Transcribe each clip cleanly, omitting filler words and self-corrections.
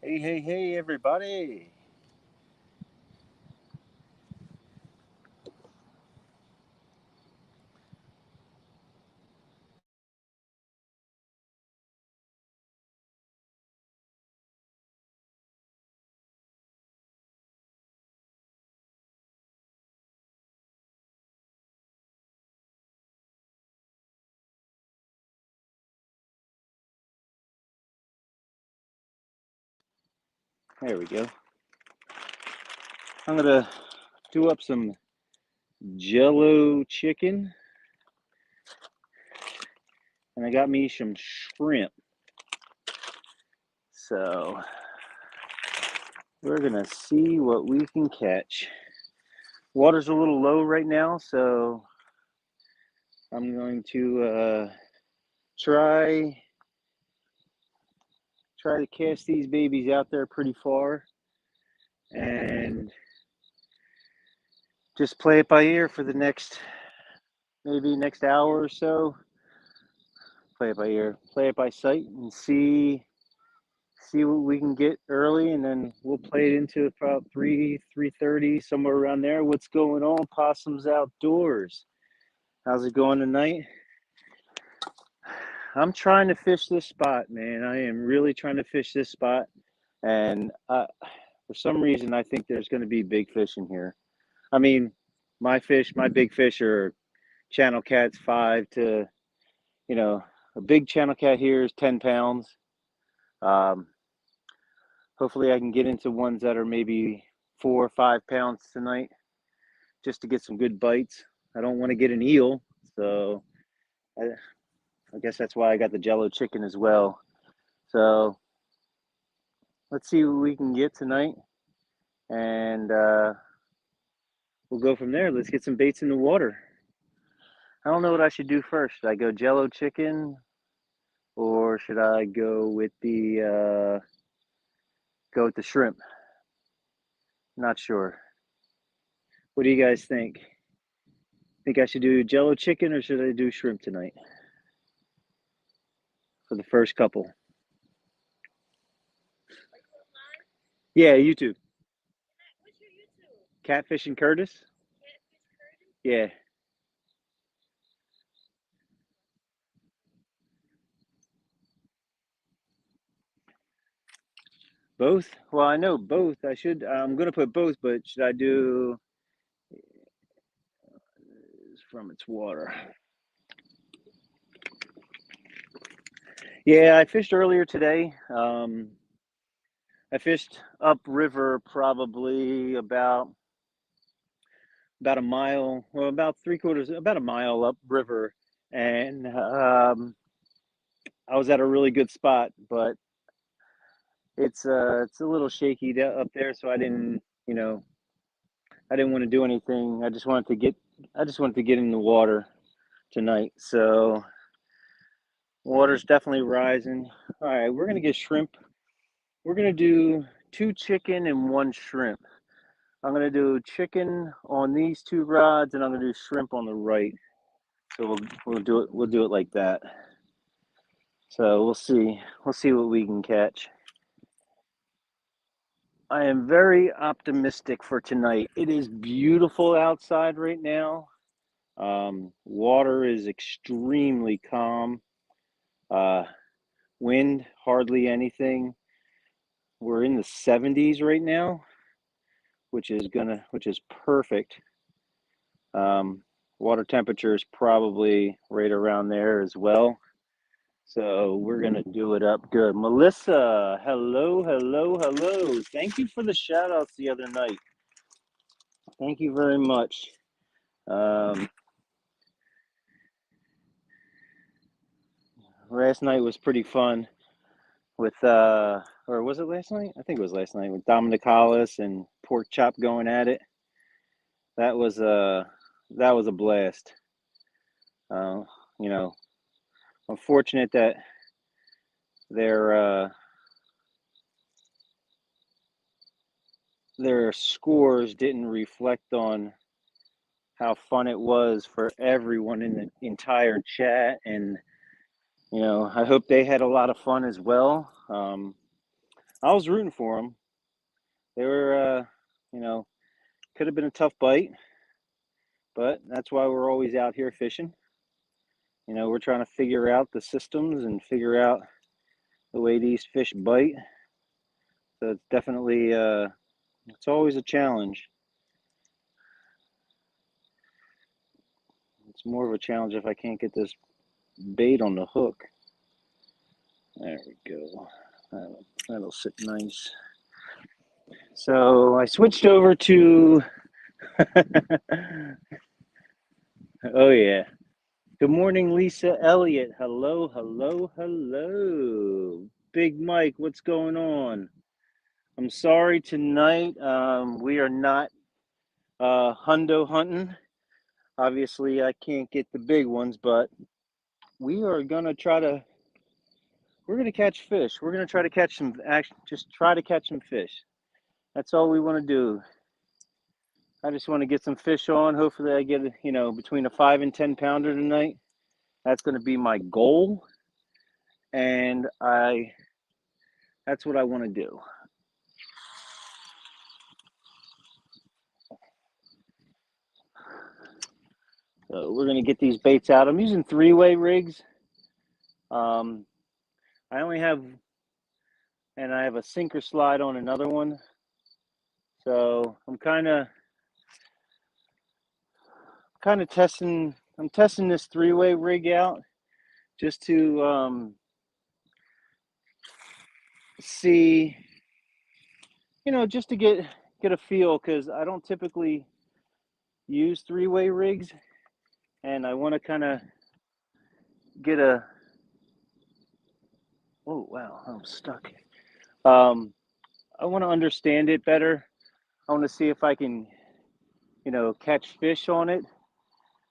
Hey, hey, hey, everybody. There we go. I'm going to do up some Jello chicken, and I got me some shrimp. So we're going to see what we can catch. Water's a little low right now, so I'm going to try to cast these babies out there pretty far and just play it by ear for the next hour or so. Play it by ear, play it by sight, and see what we can get early, and then we'll play it into about 3:30, somewhere around there. What's going on, Possums Outdoors? How's it going tonight? I'm trying to fish this spot, man. I am really trying to fish this spot, and for some reason, I think there's going to be big fish in here. I mean, my big fish are channel cats, 5 to, you know, a big channel cat here is 10 pounds. Um, Hopefully, I can get into ones that are maybe 4 or 5 pounds tonight, just to get some good bites. I don't want to get an eel, so I, I guess that's why I got the Jello chicken as well. So let's see what we can get tonight, and we'll go from there. Let's get some baits in the water. I don't know what I should do first. Should I go Jello chicken, or should I go with the shrimp? Not sure. What do you guys think? Think I should do Jello chicken, or should I do shrimp tonight for the first couple? Yeah, YouTube. Catfish and Curtis. Yeah, both. Well, I know both. I'm gonna put both, but should I do from its water? Yeah, I fished earlier today. I fished upriver probably about a mile, well, about three quarters, about a mile upriver, and I was at a really good spot, but it's a little shaky up there, so I didn't want to do anything. I just wanted to get in the water tonight. So water's definitely rising. All right, we're gonna get shrimp. We're gonna do two chicken and one shrimp. I'm gonna do chicken on these two rods, and I'm gonna do shrimp on the right. So we'll do it like that. So we'll see what we can catch. I am very optimistic for tonight. It is beautiful outside right now. Water is extremely calm. Uh, Wind hardly anything. We're in the 70s right now, which is perfect. Um, Water temperature is probably right around there as well. So we're gonna do it up good. Melissa, hello, hello, hello. Thank you for the shout outs the other night. Thank you very much. Um, Last night was pretty fun with or was it last night? I think it was last night with Dominic Hollis and Pork Chop going at it. That was that was a blast. Uh, you know, unfortunate that their uh, their scores didn't reflect on how fun it was for everyone in the entire chat, and I hope they had a lot of fun as well. I was rooting for them. They were, could have been a tough bite, but that's why we're always out here fishing. We're trying to figure out the systems and figure out the way these fish bite. So it's definitely, it's always a challenge. It's more of a challenge if I can't get this bait on the hook. There we go. That'll sit nice. So I switched over to, oh yeah. Good morning, Lisa Elliott. Hello, hello, hello. Big Mike, what's going on? I'm sorry tonight. We are not hundo hunting. Obviously, I can't get the big ones, but we are gonna we're gonna catch fish. We're gonna try to catch some just try to catch some fish. That's all we want to do. I just want to get some fish on. Hopefully I get, between a 5 and 10 pounder tonight. That's going to be my goal. And that's what I want to do. So we're going to get these baits out. I'm using 3-way rigs. I only have, and I have a sinker slide on another one. So I'm kind of testing. I'm testing this 3-way rig out just to see, just to get a feel, because I don't typically use 3-way rigs, and I want to kind of get a. Oh wow, I'm stuck. I want to understand it better. I want to see if I can, catch fish on it,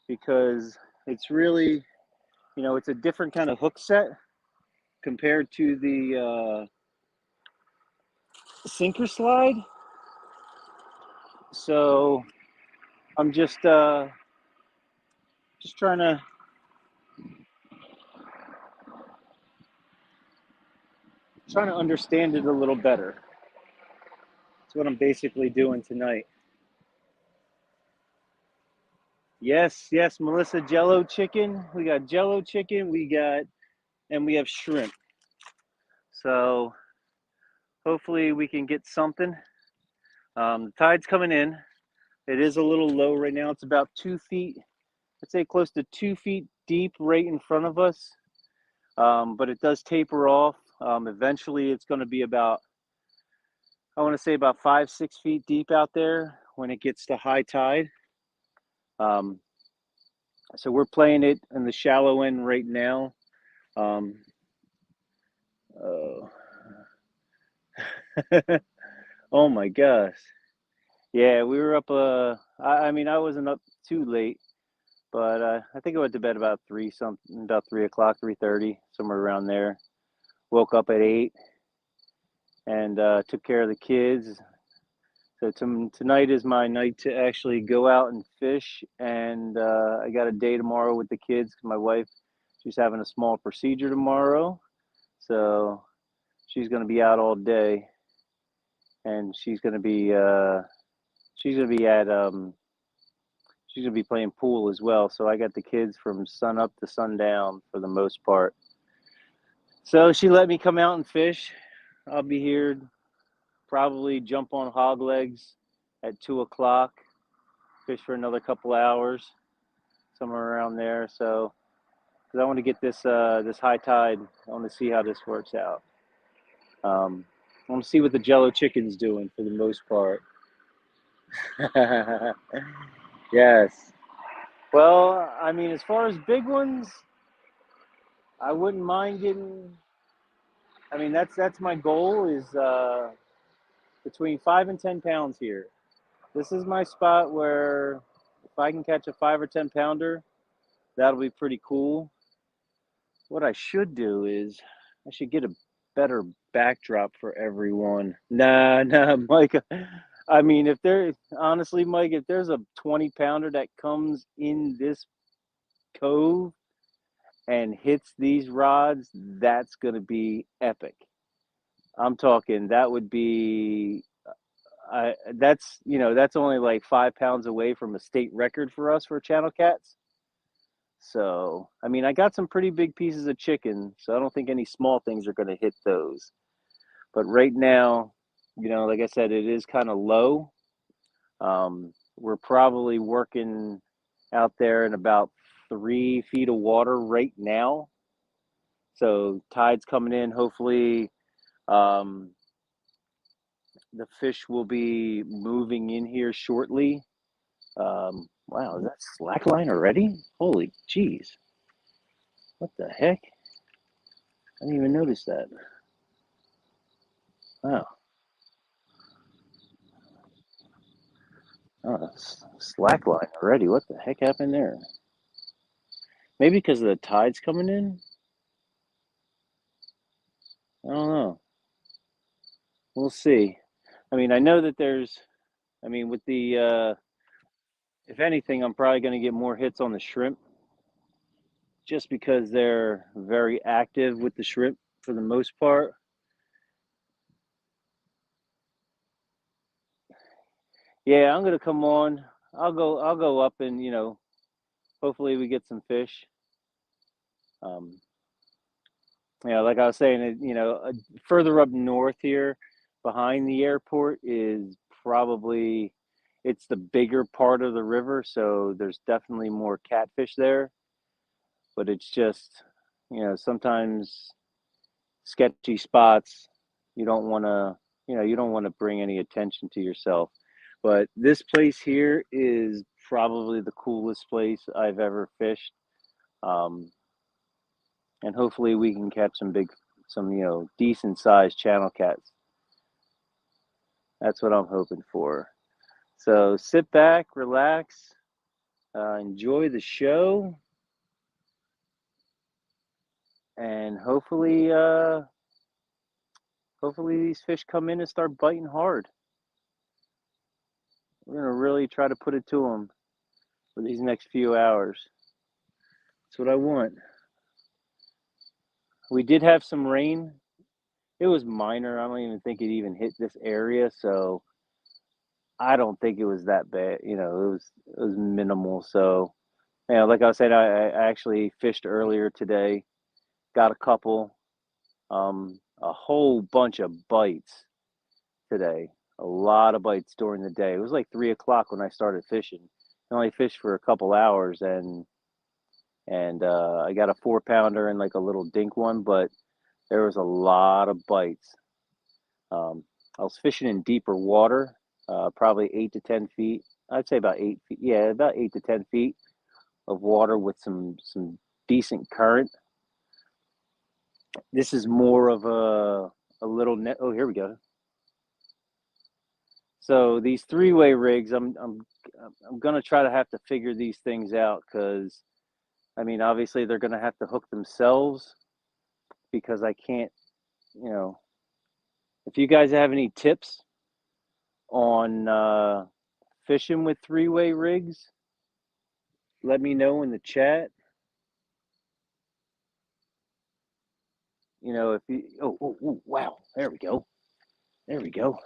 because it's really, it's a different kind of hook set compared to the sinker slide. So I'm just trying to understand it a little better. That's what I'm basically doing tonight. Yes, Melissa, Jello chicken. We got Jello chicken. We have shrimp. So hopefully we can get something. The tide's coming in. It is a little low right now. It's about 2 feet. I'd say close to 2 feet deep right in front of us. But it does taper off. Eventually it's going to be about, I want to say about 5-6 feet deep out there when it gets to high tide. So we're playing it in the shallow end right now. Oh my gosh. Yeah, we were up, I mean, I wasn't up too late, but I think I went to bed about 3 o'clock, 3:30, somewhere around there. Woke up at 8 and took care of the kids. So tonight is my night to actually go out and fish, and I got a day tomorrow with the kids. My wife, she's having a small procedure tomorrow, so she's going to be out all day, and she's going to be playing pool as well. So I got the kids from sun up to sundown for the most part. So she let me come out and fish. I'll be here, probably jump on hog legs at 2 o'clock, fish for another couple hours, somewhere around there. So, because I want to get this high tide, I want to see how this works out. I want to see what the Jello chicken's doing for the most part. Yes. Well, I mean, as far as big ones, I wouldn't mind getting. I mean, that's my goal, is between 5 and 10 pounds here. This is my spot where if I can catch a 5 or 10 pounder, that'll be pretty cool. What I should do is I should get a better backdrop for everyone. Nah, Mike. I mean, honestly, Mike, if there's a 20 pounder that comes in this cove and hits these rods, that's going to be epic. I'm talking that would be that's that's only like 5 pounds away from a state record for us for channel cats. So I mean, I got some pretty big pieces of chicken, so I don't think any small things are going to hit those. But right now, like I said, it is kind of low. We're probably working out there in about 3 feet of water right now. So tide's coming in. Hopefully, um, the fish will be moving in here shortly. Wow, is that slack line already? Holy jeez. What the heck? I didn't even notice that. Wow. Oh, slack line already. What the heck happened there? Maybe because of the tides coming in? I don't know. We'll see. I mean, I know that with the, if anything, I'm probably going to get more hits on the shrimp just because they're very active with the shrimp for the most part. Yeah, I'm gonna come on. I'll go up and hopefully we get some fish. Um, like I was saying, further up north here, behind the airport is probably it's the bigger part of the river, so there's definitely more catfish there. But it's just, sometimes sketchy spots. You don't want to, you don't want to bring any attention to yourself. But this place here is probably the coolest place I've ever fished. Um, and hopefully we can catch some decent sized channel cats. That's what I'm hoping for. So sit back, relax, enjoy the show, and hopefully these fish come in and start biting hard. We're gonna really try to put it to them for these next few hours. That's what I want. We did have some rain. It was minor. I don't even think it even hit this area, so I don't think it was that bad. It was minimal. So, like I said, I actually fished earlier today. Got a couple, a whole bunch of bites today. A lot of bites during the day. It was like 3 o'clock when I started fishing. I only fished for a couple hours, and I got a 4 pounder and like a little dink one, but there was a lot of bites. Um, I was fishing in deeper water, probably 8 to 10 feet. I'd say about 8 feet. Yeah, about 8 to 10 feet of water with some decent current. This is more of a little net. Oh, here we go. So these three-way rigs, I'm gonna try to have to figure these things out because I mean obviously they're gonna have to hook themselves because I can't. You know, if you guys have any tips on fishing with three-way rigs, let me know in the chat. If you oh, wow, there we go. There we go.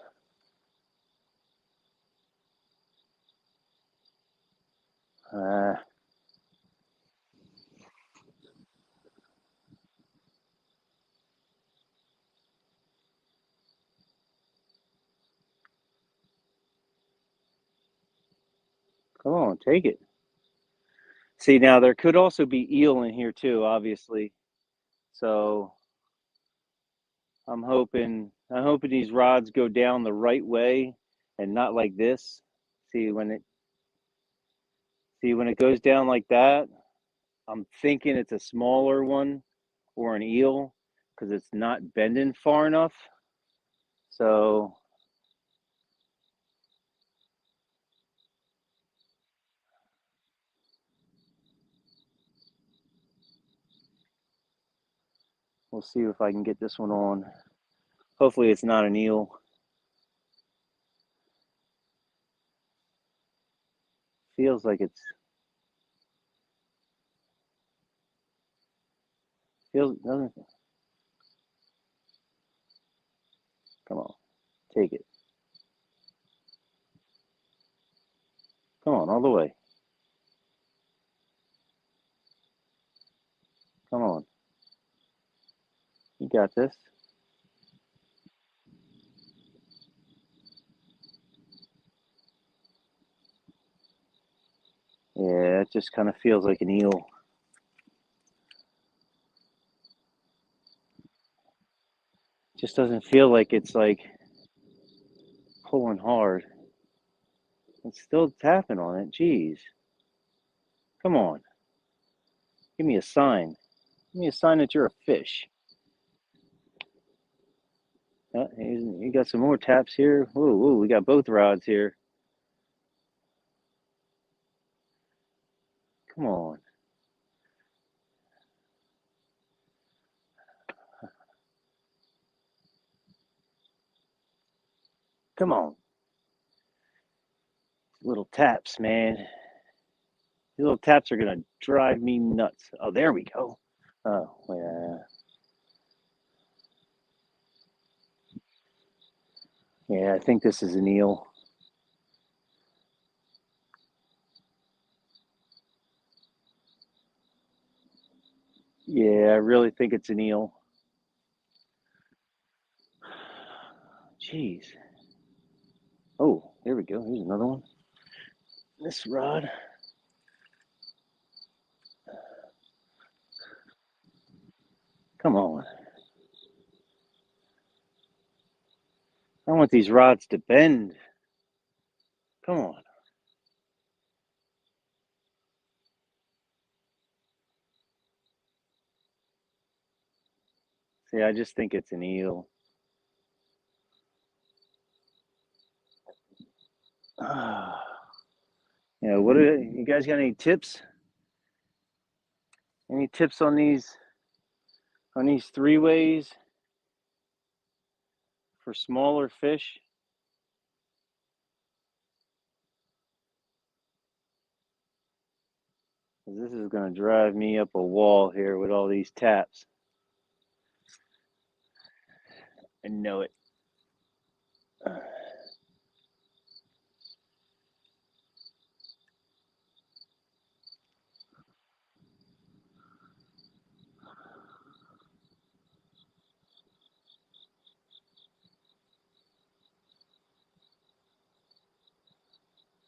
Uh, Come on, take it. See, now there could also be eel in here too, obviously. So I'm hoping these rods go down the right way and not like this. See when it goes down like that, I'm thinking it's a smaller one or an eel because it's not bending far enough. So we'll see if I can get this one on. Hopefully it's not an eel. Feels like it's feels doesn't Come on. Take it. Come on, all the way. Come on. You got this. Yeah, it just kind of feels like an eel. Just doesn't feel like it's like pulling hard. It's still tapping on it. Jeez. Come on. Give me a sign. Give me a sign that you're a fish. You got some more taps here. Whoa, whoa, we got both rods here. Come on. Come on. Little taps, man. These little taps are going to drive me nuts. Oh, there we go. Oh, yeah. Yeah, I think this is an eel. Yeah, I really think it's an eel. Jeez. Oh, there we go. Here's another one. This rod. Come on. I want these rods to bend. Come on. See, I just think it's an eel. Yeah, what are you guys got any tips? Any tips on these three ways for smaller fish? This is going to drive me up a wall here with all these taps. I know it.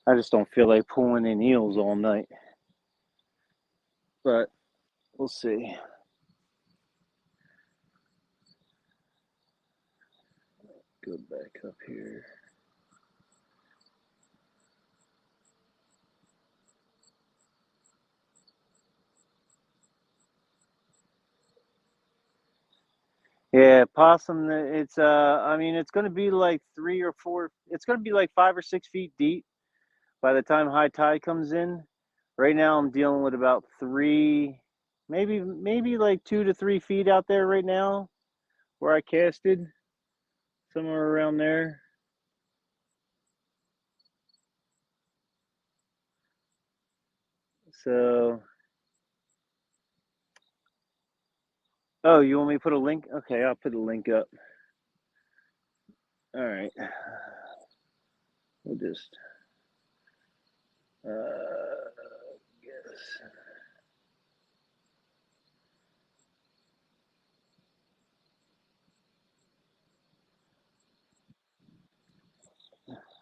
I just don't feel like pulling in eels all night. But we'll see. Go back up here. Yeah, possum. It's I mean, it's going to be like 3 or 4. It's going to be like 5 or 6 feet deep by the time high tide comes in. Right now, I'm dealing with about 3, maybe like 2 to 3 feet out there right now, where I casted, somewhere around there. So, oh, you want me to put a link? Okay, I'll put a link up. All right, we'll just yes.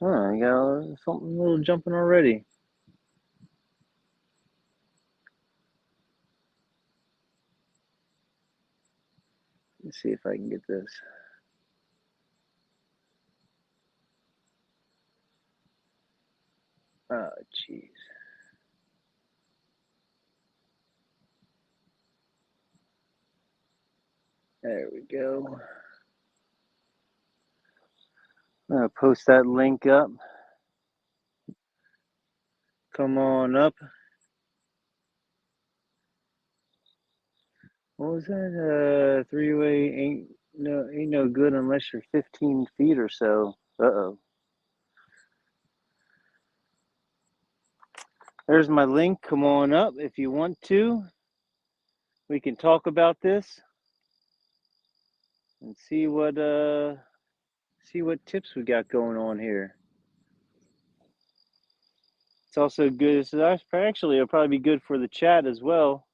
Oh, I got something a little jumping already. Let's see if I can get this. Oh, jeez. There we go. I'm gonna post that link up. Come on up. What was that? Three-way ain't no good unless you're 15 feet or so. Uh-oh. There's my link. Come on up if you want to. We can talk about this and see what See what tips we got going on here. It's also good. So that's actually it'll probably be good for the chat as well.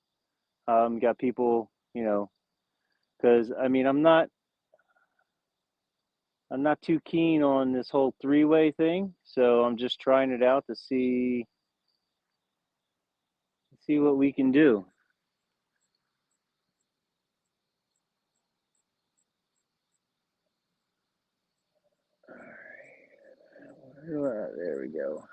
Got people, because I mean I'm not too keen on this whole three-way thing, so I'm just trying it out to see what we can do. All right, there we go.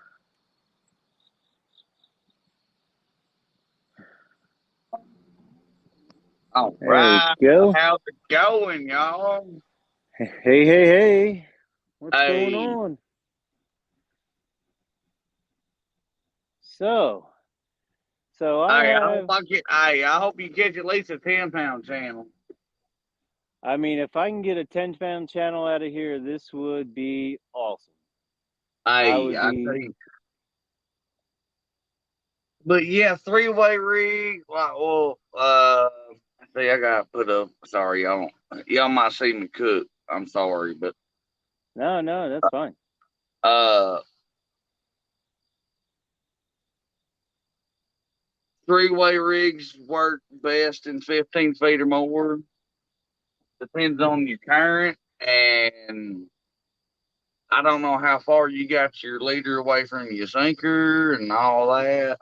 All There right, we go. how's it going, y'all? Hey, what's going Hey, on? So I hey, have. I hope you catch at least a 10-pound channel. I mean, if I can get a 10-pound channel out of here, this would be awesome. Hey, I tell you. But yeah, three-way rig. Well, see, I gotta put up. Sorry, y'all might see me cook. I'm sorry, but No, that's fine. uh, three-way rigs work best in 15 feet or more. Depends on your current, and I don't know how far you got your leader away from your sinker and all that.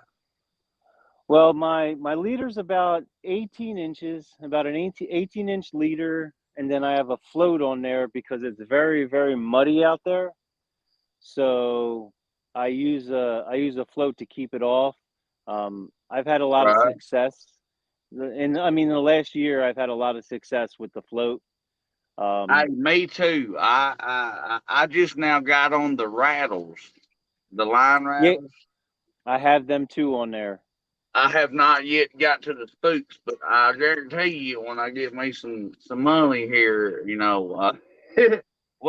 Well, my leader's about 18 inches, about an 18-inch leader, and then I have a float on there because it's very, very muddy out there. So I use a float to keep it off. I've had a lot of Right. success, and I mean, in the last year, I've had a lot of success with the float. Hey, Um, me too. I just now got on the rattles, the line yeah, rattles. I have them too on there. I have not yet got to the spooks, but I guarantee you, when I get me some money here, we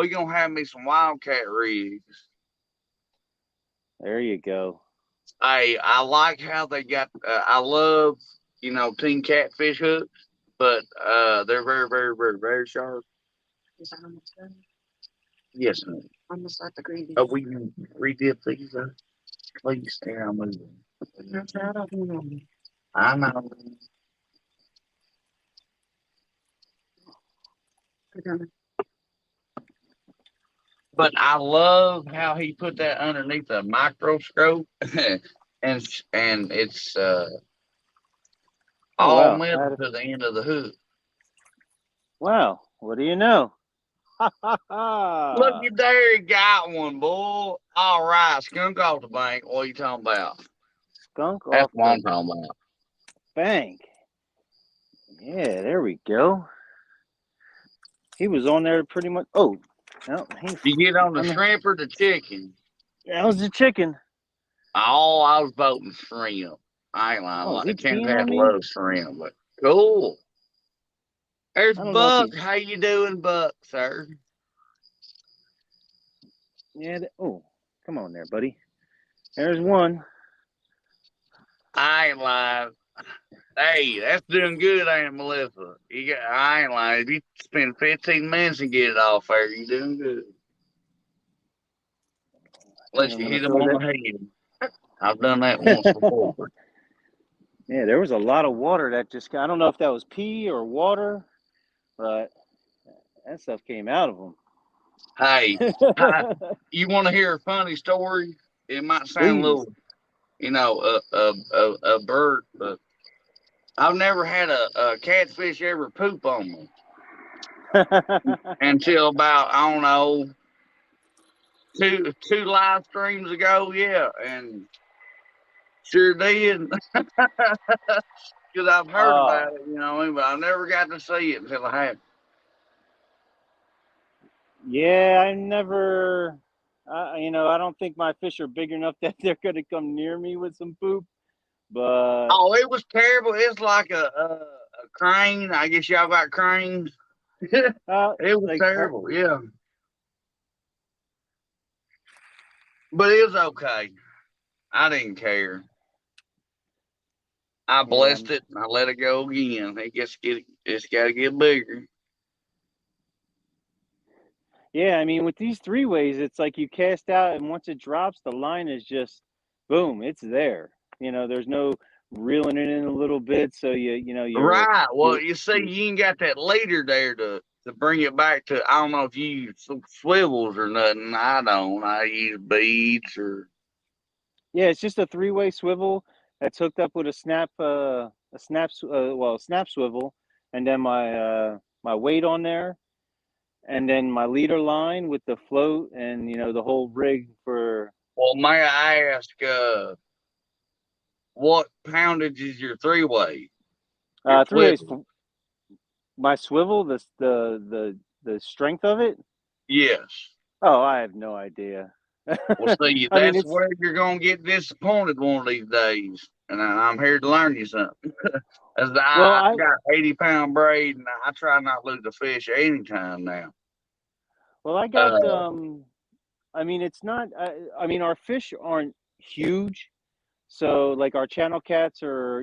gonna have me some wildcat rigs. There you go. Hey, I like how they got. I love Team Catfish hooks, but they're very, very, very, very sharp. Is that almost done? Yes, ma'am. Almost like the green. Oh, we can redip these. Please stay on moving. I know. But I love how he put that underneath a microscope, and it's Oh all wow, metal to the end of the hook. wow. What do you know? Look at there, he got one, boy. All right, skunk off the bank. What are you talking about? Skunk That's off what the I'm talking about. bank. Yeah, there we go. He was on there pretty much. Oh, no, You get on the shrimp or the chicken? that was the chicken. Oh, I was voting shrimp. I ain't lying. Oh, is he Can't peeing have on me? love shrimp, but cool. There's I don't know if Buck. he's. How you doing, Buck, sir? Yeah. Oh, come on there, buddy. There's one. I ain't lying. Hey, that's doing good, ain't it, Melissa? I ain't lying. If you spend 15 minutes and get it off there, you doing good. I think Unless I'm you gonna hit them throw on that. the head. I've done that once before. Yeah, there was a lot of water that just. I don't know if that was pee or water, but that stuff came out of him. Hey, you want to hear a funny story? It might sound a Please. little, a bird, but I've never had a catfish ever poop on me until about, I don't know, two live streams ago. Yeah, and sure did. Because I've heard Oh, about it, but I never got to see it until I had. yeah. I never. I don't think my fish are big enough that they're gonna come near me with some poop. But Oh, it was terrible. It's like a crane. I guess y'all got cranes. It was like her. terrible. Yeah, but it was okay. I didn't care. I Yeah, blessed it and I let it go again. It's got to get bigger. Yeah, I mean, with these three ways, it's like you cast out, and once it drops, the line is just boom, it's there. There's no reeling it in a little bit, so Right. Well, you're you see, you ain't got that leader there to bring it back to. I don't know if you use swivels or nothing. I don't. I use beads or. yeah, it's just a three-way swivel that's hooked up with a snap swivel, and then my weight on there, and then my leader line with the float, and the whole rig for Well, may I ask, what poundage is your three way? Your three ways. swivel? My swivel, the strength of it. Yes. Oh, I have no idea. Well, see, I mean, that's it's where you're gonna get disappointed one of these days, and I'm here to learn you something. As well, I got 80-pound braid, and I try not to lose a fish anytime now. I got Uh, I mean, it's not. I mean, our fish aren't huge, so like our channel cats are,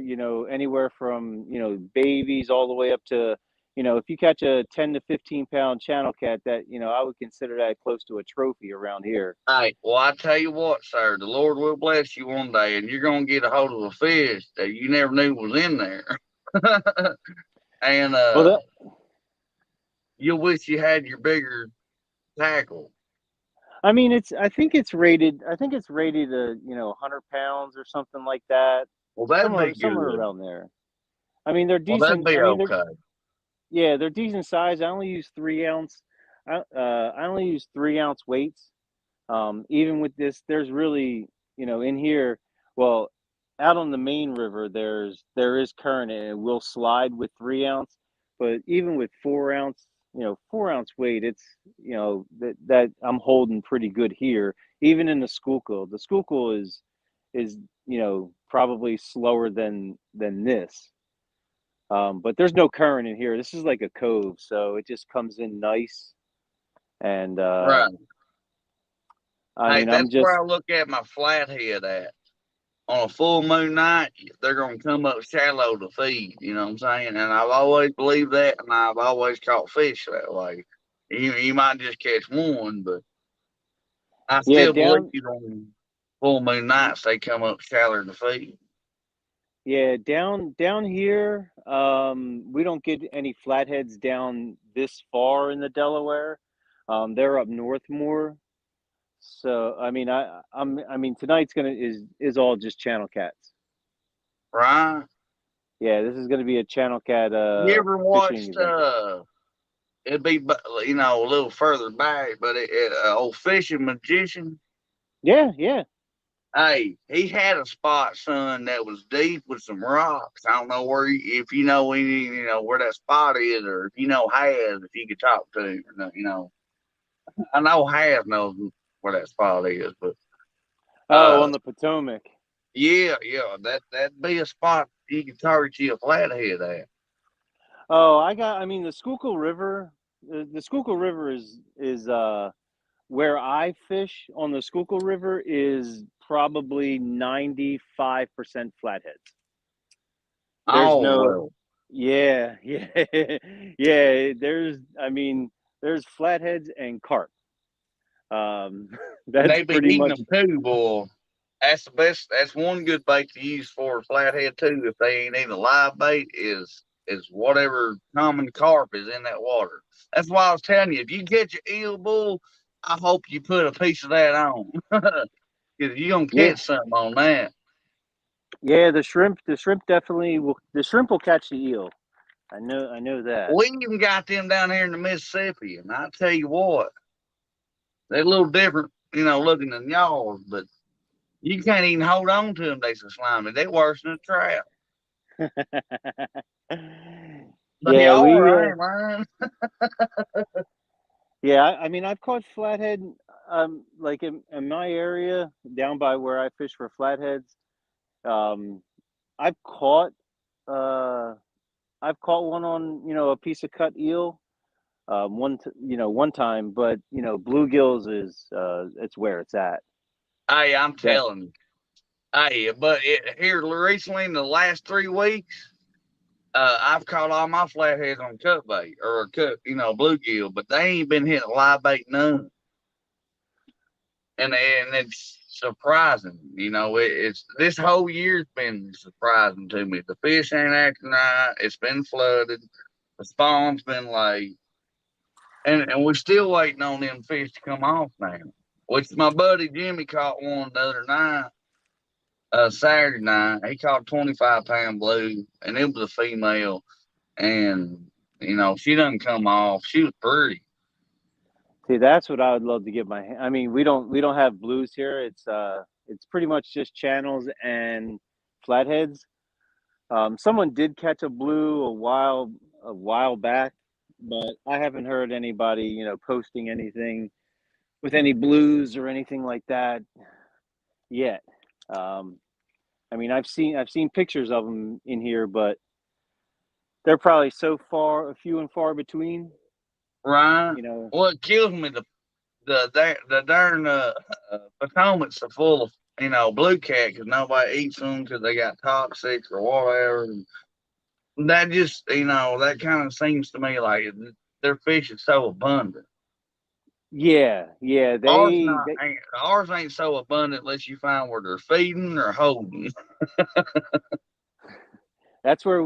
anywhere from babies all the way up to if you catch a 10 to 15 pound channel cat, that I would consider that close to a trophy around here. Hey, well, I tell you what, sir, the Lord will bless you one day, and you're gonna get a hold of a fish that you never knew was in there, and Well, you'll wish you had your bigger tackle. I mean, I think it's rated. I think it's rated 100 pounds or something like that, Well, that'd be somewhere good. around there. I mean, they're Well, that'd decent. be I mean, they're okay. yeah, they're decent size. I only use 3 ounce. I only use 3 ounce weights. Even with this, there's really, in here, well, out on the main river, there is current, and it will slide with 3 ounce. But even with 4 ounce, 4 ounce weight, it's that I'm holding pretty good here. Even in the Schuylkill, is probably slower than this. But there's no current in here. This is like a cove, so it just comes in nice. And Right. I Hey, mean, I'm that's where just I look at my flathead at. On a full moon night, they're gonna come up shallow to feed. You know what I'm saying? And I've always believed that, and I've always caught fish that way. You might just catch one, but I yeah, still believe on full moon nights they come up shallow to feed. down here. We don't get any flatheads down this far in the Delaware. They're up north more. So I mean tonight's gonna is all just channel cats. Right? Yeah, this is gonna be a channel cat You ever fishing watched event. it'd be a little further back, but old fishing magician. Yeah, yeah. Hey, he had a spot, son, that was deep with some rocks. I don't know if you know any, where that spot is, or if you know Haz, if you could talk to him. I know Haz knows where that spot is, but Oh, uh, on the Potomac. yeah, that'd be a spot you could target you a flathead at. Oh, I mean, the Schuylkill River. The Schuylkill River is where I fish on the Schuylkill River is probably 95% flatheads. There's Oh no, well, yeah, yeah, yeah. I mean, there's flatheads and carp. and That's they be pretty eating much, them too, boy. That's the best. That's one good bait to use for a flathead too. If they ain't eating a live bait, is whatever common carp is in that water. That's why I was telling you. If you get your eel bull, I hope you put a piece of that on, because you gonna yeah, catch something on that. yeah. The shrimp definitely will. The shrimp will catch the eel. I know that. We even got them down here in the Mississippi, and I tell you what, they're a little different, looking than y'all, but you can't even hold on to them. They so slimy. They worse than a trout. They Yeah, are. I ain't lying. yeah. I mean, I've caught flathead, like in my area down by where I fish for flatheads. Um, I've caught, uh, I've caught one on a piece of cut eel, one time, but bluegills is it's where it's at. Hey, I'm That telling you. Hey, but here recently in the last 3 weeks, I've caught all my flatheads on cut bait or cut, bluegill, but they ain't been hitting live bait none. And it's surprising. It's this whole year's been surprising to me. The fish ain't acting right. It's been flooded. The spawn's been late, and we're still waiting on them fish to come off now. Which my buddy Jimmy caught one the other night, Saturday night. He caught 25-pound blue, and it was a female, and she doesn't come off. She was pretty. See, that's what I would love to get my. I mean, we don't have blues here. It's pretty much just channels and flatheads. Someone did catch a blue a while back, but I haven't heard anybody posting anything with any blues or anything like that yet. Um, I mean, I've seen pictures of them in here, but they're probably few and far between. Right. You know, What kills me, the darn Potomac's are full of blue cat because nobody eats them because they got toxic or whatever. And that just that kind of seems to me like their fish is so abundant. yeah, Ours they, not they ain't ours ain't so abundant unless you find where they're feeding or holding. that's where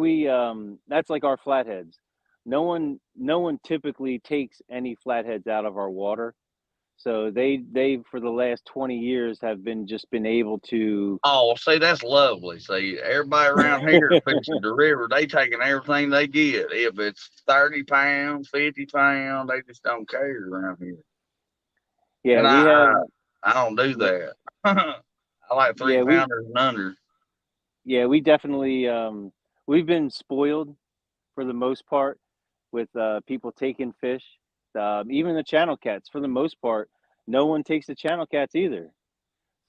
that's like our flatheads. No one typically takes any flatheads out of our water. So they for the last 20 years have been able to. Oh, see, that's lovely. See, everybody around here fishing the river, they taking everything they get. If it's 30 pounds, 50 pounds, they just don't care around here. Yeah, And we have. I don't do that. I like three Yeah, we pounders and under. yeah, we definitely we've been spoiled for the most part with people taking fish. Even the channel cats, for the most part, no one takes the channel cats either.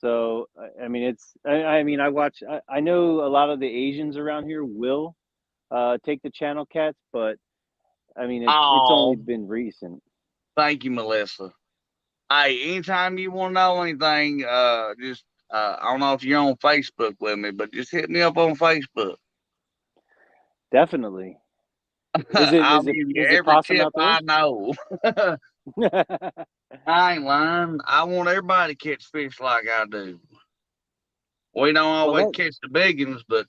So I mean, I mean, I know a lot of the Asians around here will take the channel cats, but I mean, it's only Oh, been recent. thank you, Melissa. Hey, anytime you want to know anything, just I don't know if you're on Facebook with me, but just hit me up on Facebook. Definitely. Is it I'll is it give you is it every possum tip I outdoors? know. I ain't lying. I want everybody to catch fish like I do. We don't Well, always catch the big ones, but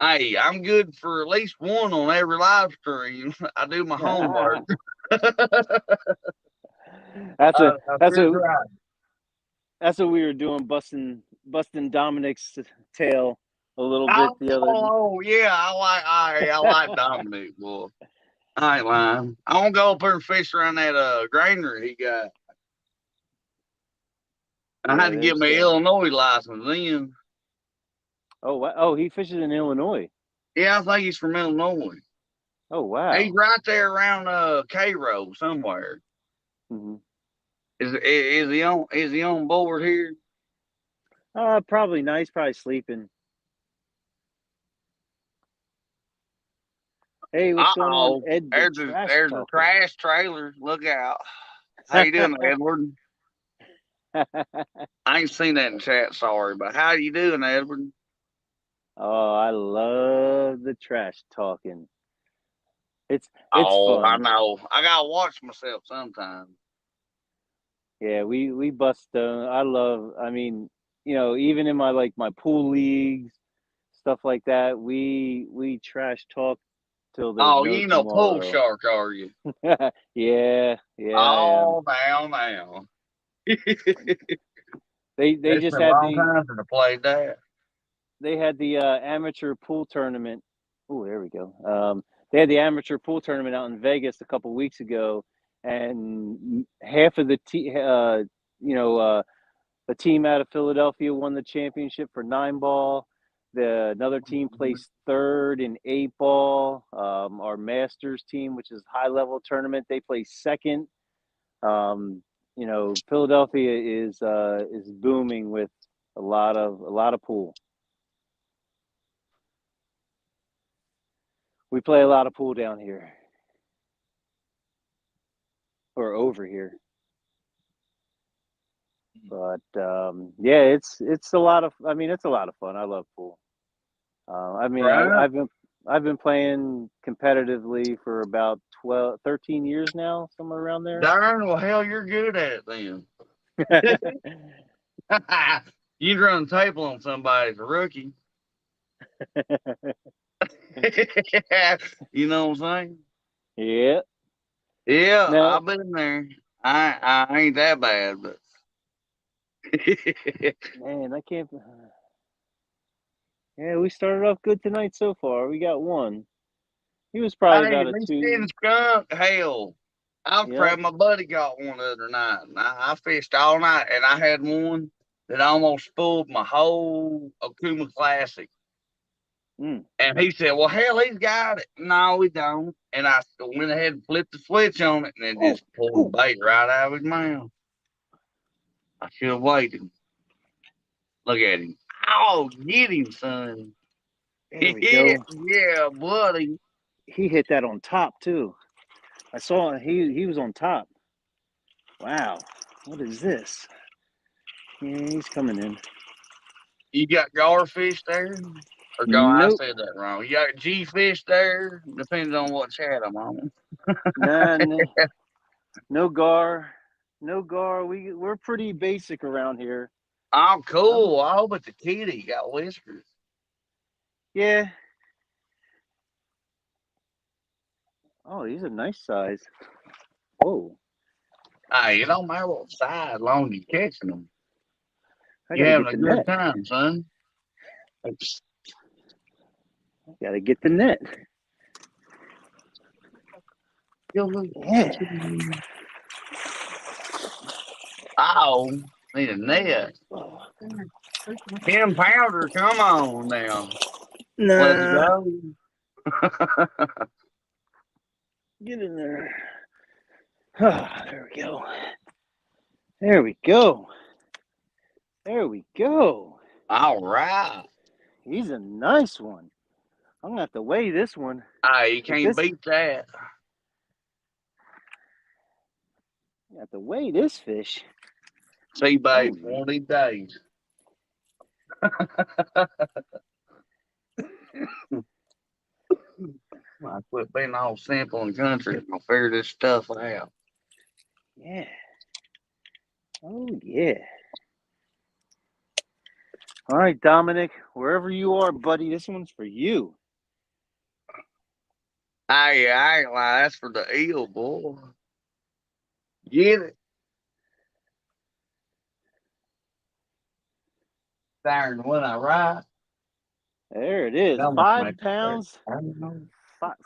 hey, I'm good for at least one on every live stream. I do my homework. that's a I that's sure a try. that's what we were doing, busting Dominic's tail a little bit Oh, the other. oh, yeah, I like Dominic, boy. I ain't lying. I want to go up there and fish around that granary he got. I had Yeah, to get there's my Illinois license then. oh, he fishes in Illinois. Yeah, I think he's from Illinois. Oh He's wow. right there around Cairo somewhere. Hmm. Is he on board here? Probably nice, probably sleeping. Hey, what's going on, Uh-oh. Ed the trash There's a talker? trash trailer. Look out. How you doing, Edward? I ain't seen that in chat, sorry, but how you doing, Edward? Oh, I love the trash talking. It's Oh, I fun. know. I gotta watch myself sometimes. Yeah, we bust. I love. I mean, even in my pool leagues, stuff like that, we trash talk till there's Oh, no you ain't no pool tomorrow. shark, are you? Yeah, yeah, I am. Oh, now. They It's just been a had long the time since I played that. they had the amateur pool tournament. Oh, there we go. They had the amateur pool tournament out in Vegas a couple weeks ago, and half of you know, a team out of Philadelphia won the championship for 9 ball. Another team placed third in 8 ball. Our Masters team, which is high level tournament, they placed second. Um, Philadelphia is booming with a lot of pool. We play a lot of pool down here or over here. But yeah, it's a lot of. I mean, it's a lot of fun. I love pool. I mean, Right? I've been playing competitively for about 12, 13 years now, somewhere around there. Darn, well, hell, you're good at it then. You'd run a table on somebody as a rookie. You know what I'm saying? Yeah. Yeah, No, I've been there. I ain't that bad, but man, I can't. Yeah, we started off good tonight so far. We got one. He was probably hey, about at a least two. getting skunk, hell. I was Yep. proud my buddy got one the other night. And I fished all night, and I had one that almost spoiled my whole Okuma Classic. Mm. And he said, well, hell, he's got it. No, he don't. And I went ahead and flipped the switch on it, and it Oh, just pulled oh, the bait right out of his mouth. I should have waited. Look at him. Oh, get him, son. there we Yeah, go. yeah, buddy. He hit that on top too. I saw he was on top. Wow. What is this? Yeah, he's coming in. You got garfish there? Or I Nope. said that wrong. You got G fish there? Depends on what chat I'm on. Nah, no gar. No gar. We're pretty basic around here. Oh, cool. I hope it's a kitty. Got whiskers. Yeah. Oh, he's a nice size. Whoa. Hey, it don't matter what size, as long as you're catching them. I You're gotta having get a the good net. time, son. I gotta get the net. Yeah. Oh, need a net. 10 pounder, come on now. Let's Nah. go. Get in there. Oh, there we go. There we go. There we go. All right. He's a nice one. I'm gonna have to weigh this one. Hey, you can't This, beat that. I have to weigh this fish. See, babe, Holy. one of these days. I quit being all simple and country. I'll figure this stuff out. Yeah. Oh yeah. All right, Dominic, wherever you are, buddy, this one's for you. Hey, I ain't lie. That's for the eel, boy. Get it. Darn when I ride. There it is. Almost 5 make it there. pounds. I don't know.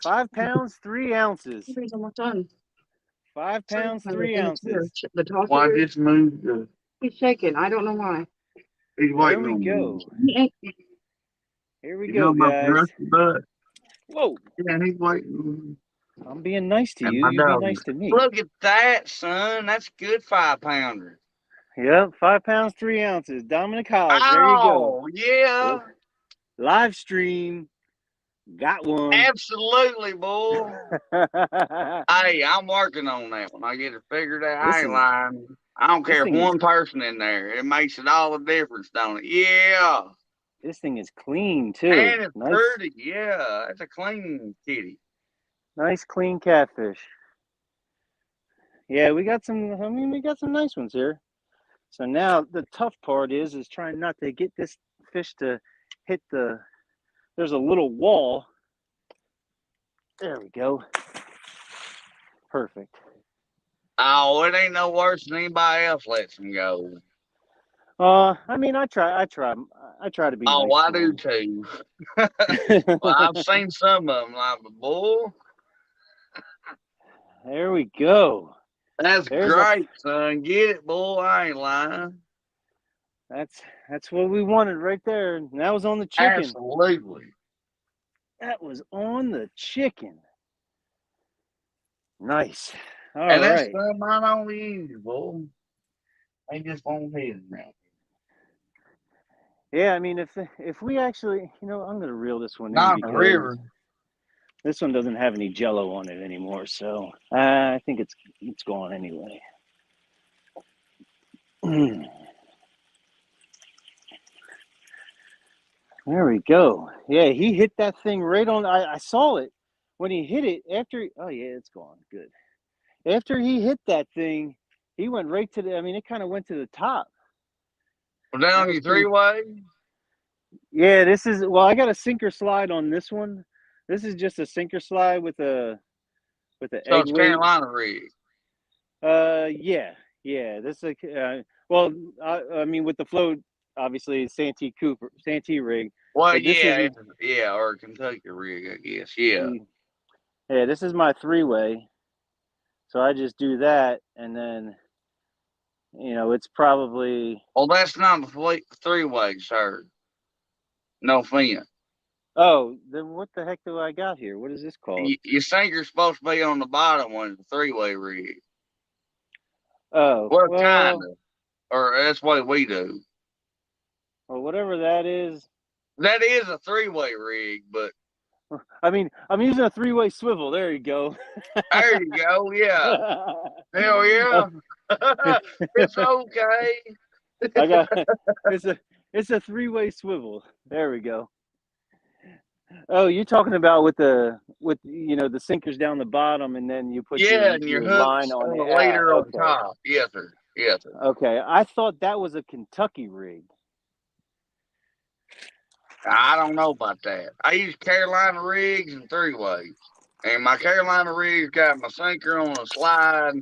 5 pounds, 3 ounces. He's almost done. 5 pounds, 3 ounces. The top Why here, just move the. he's shaking. I don't know why. He's There waiting we on go. me. He ain't. Here we You go, know about the guys. rusty butt? Whoa. Yeah, he's waiting on me. I'm being nice to And you. my You be dog. nice to me. Look at that, son. That's good 5 pounder. Yep, 5 pounds, 3 ounces. Dominic Hodge, there you go. Oh, yeah. Live stream. Got one. Absolutely, boy. Hey, I'm working on that one. I get it figured out. I ain't lying. I don't care if one person in there. It makes it all the difference, don't it? Yeah. This thing is clean too. And it's Nice, pretty. Yeah. It's a clean kitty. nice, clean catfish. Yeah, we got some. I mean, we got some nice ones here. So now the tough part is trying not to get this fish to hit the. There's a little wall. There we go. Perfect. Oh, it ain't no worse than anybody else lets them go. I mean, I try to be Oh, nice I to do too. Well, I've seen some of them, like, boy, There we go. that's There's great, son. Get it, boy. I ain't lying. That's what we wanted right there. And that was on the chicken. Absolutely. That was on the chicken. Nice. All And that's right. something I don't use, boy. They just won't hit it now. Yeah, I mean, if we actually, I'm gonna reel this one in Not in the because river. this one doesn't have any jello on it anymore. So I think it's gone anyway. There we go. Yeah, he hit that thing right on. I saw it when he hit it after. Oh yeah, it's gone. Good. After he hit that thing, he went right to the. I mean, it kind of went to the top. Well, That down was your pretty. three-way? Yeah, this is. Well, I got a sinker slide on this one. This is just a sinker slide with an So egg it's weight. Carolina rig. Yeah, yeah. This is a. Well, I mean, with the float, obviously Santee Cooper, Santee rig, Well, but this is. yeah, yeah, or Kentucky rig, I guess. Yeah. Yeah, this is my three-way. So I just do that, and then it's probably. Well, that's not a three-way, sir. No offense. Oh, then what the heck do I got here? What is this called? Your sinker's supposed to be on the bottom when it's a three-way rig. Oh, Well, kind well, of. Or that's what we do. well, whatever that is. That is a three-way rig, but I mean, I'm using a three-way swivel. There you go. there you go. Yeah. Hell yeah. It's okay. I got it's a it's a three-way swivel. There we go. Oh, you're talking about with the sinkers down the bottom, and then you put Yeah, your and your your line hooks on on the the leader on okay. top. Yes, sir. Yes, sir. Okay, I thought that was a Kentucky rig. I don't know about that. I use Carolina rigs and three-ways. And my Carolina rig's got my sinker on a slide,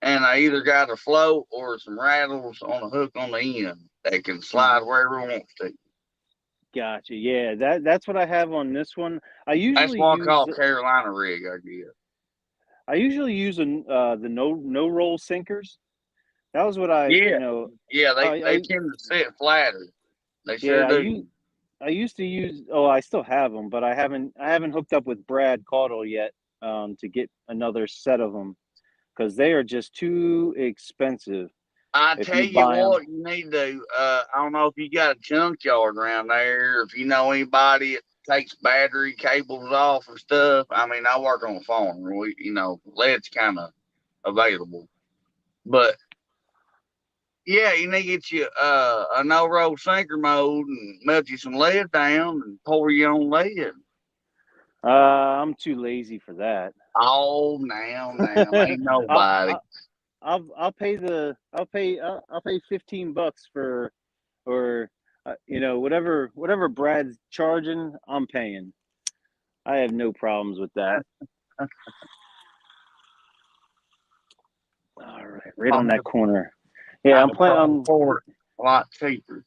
and I either got a float or some rattles on a hook on the end that can slide wherever it wants to. Gotcha. Yeah, that's what I have on this one. I That's usually what I use call Carolina rig, I guess. the no roll sinkers. That was what I Yeah, yeah, they I tend to sit flatter. They sure yeah do. I used to use. Oh, I still have them, but I haven't hooked up with Brad Caudle yet to get another set of them because they are just too expensive I if tell you you buy them. what, you need to. I don't know if you got a junkyard around there. If you know anybody that takes battery cables off or stuff. I mean, I work on a farm. Lead's kind of available, but yeah, you need to get you a no roll sinker mold and melt you some lead down and pour your own lead. I'm too lazy for that. Oh, now, ain't I'll, nobody. I'll pay $15 for or whatever Brad's charging, I'm paying. I have no problems with that. All right, right on that corner. Yeah, I'm playing. For a lot cheaper.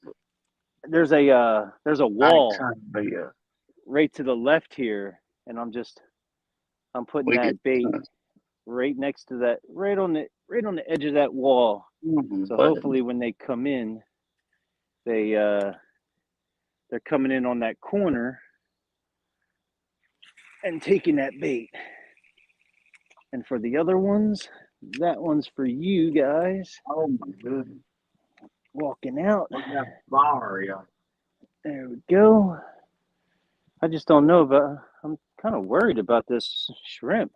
There's a I wall can't be a right to the left here, and I'm putting we get. that bait right next to that, right on the edge of that wall. So But hopefully when they come in, they're coming in on that corner and taking that bait. And for the other ones, that one's for you guys. oh my goodness, Walking out. look at that bar, yeah. There we go. I just don't know, but I'm kind of worried about this shrimp.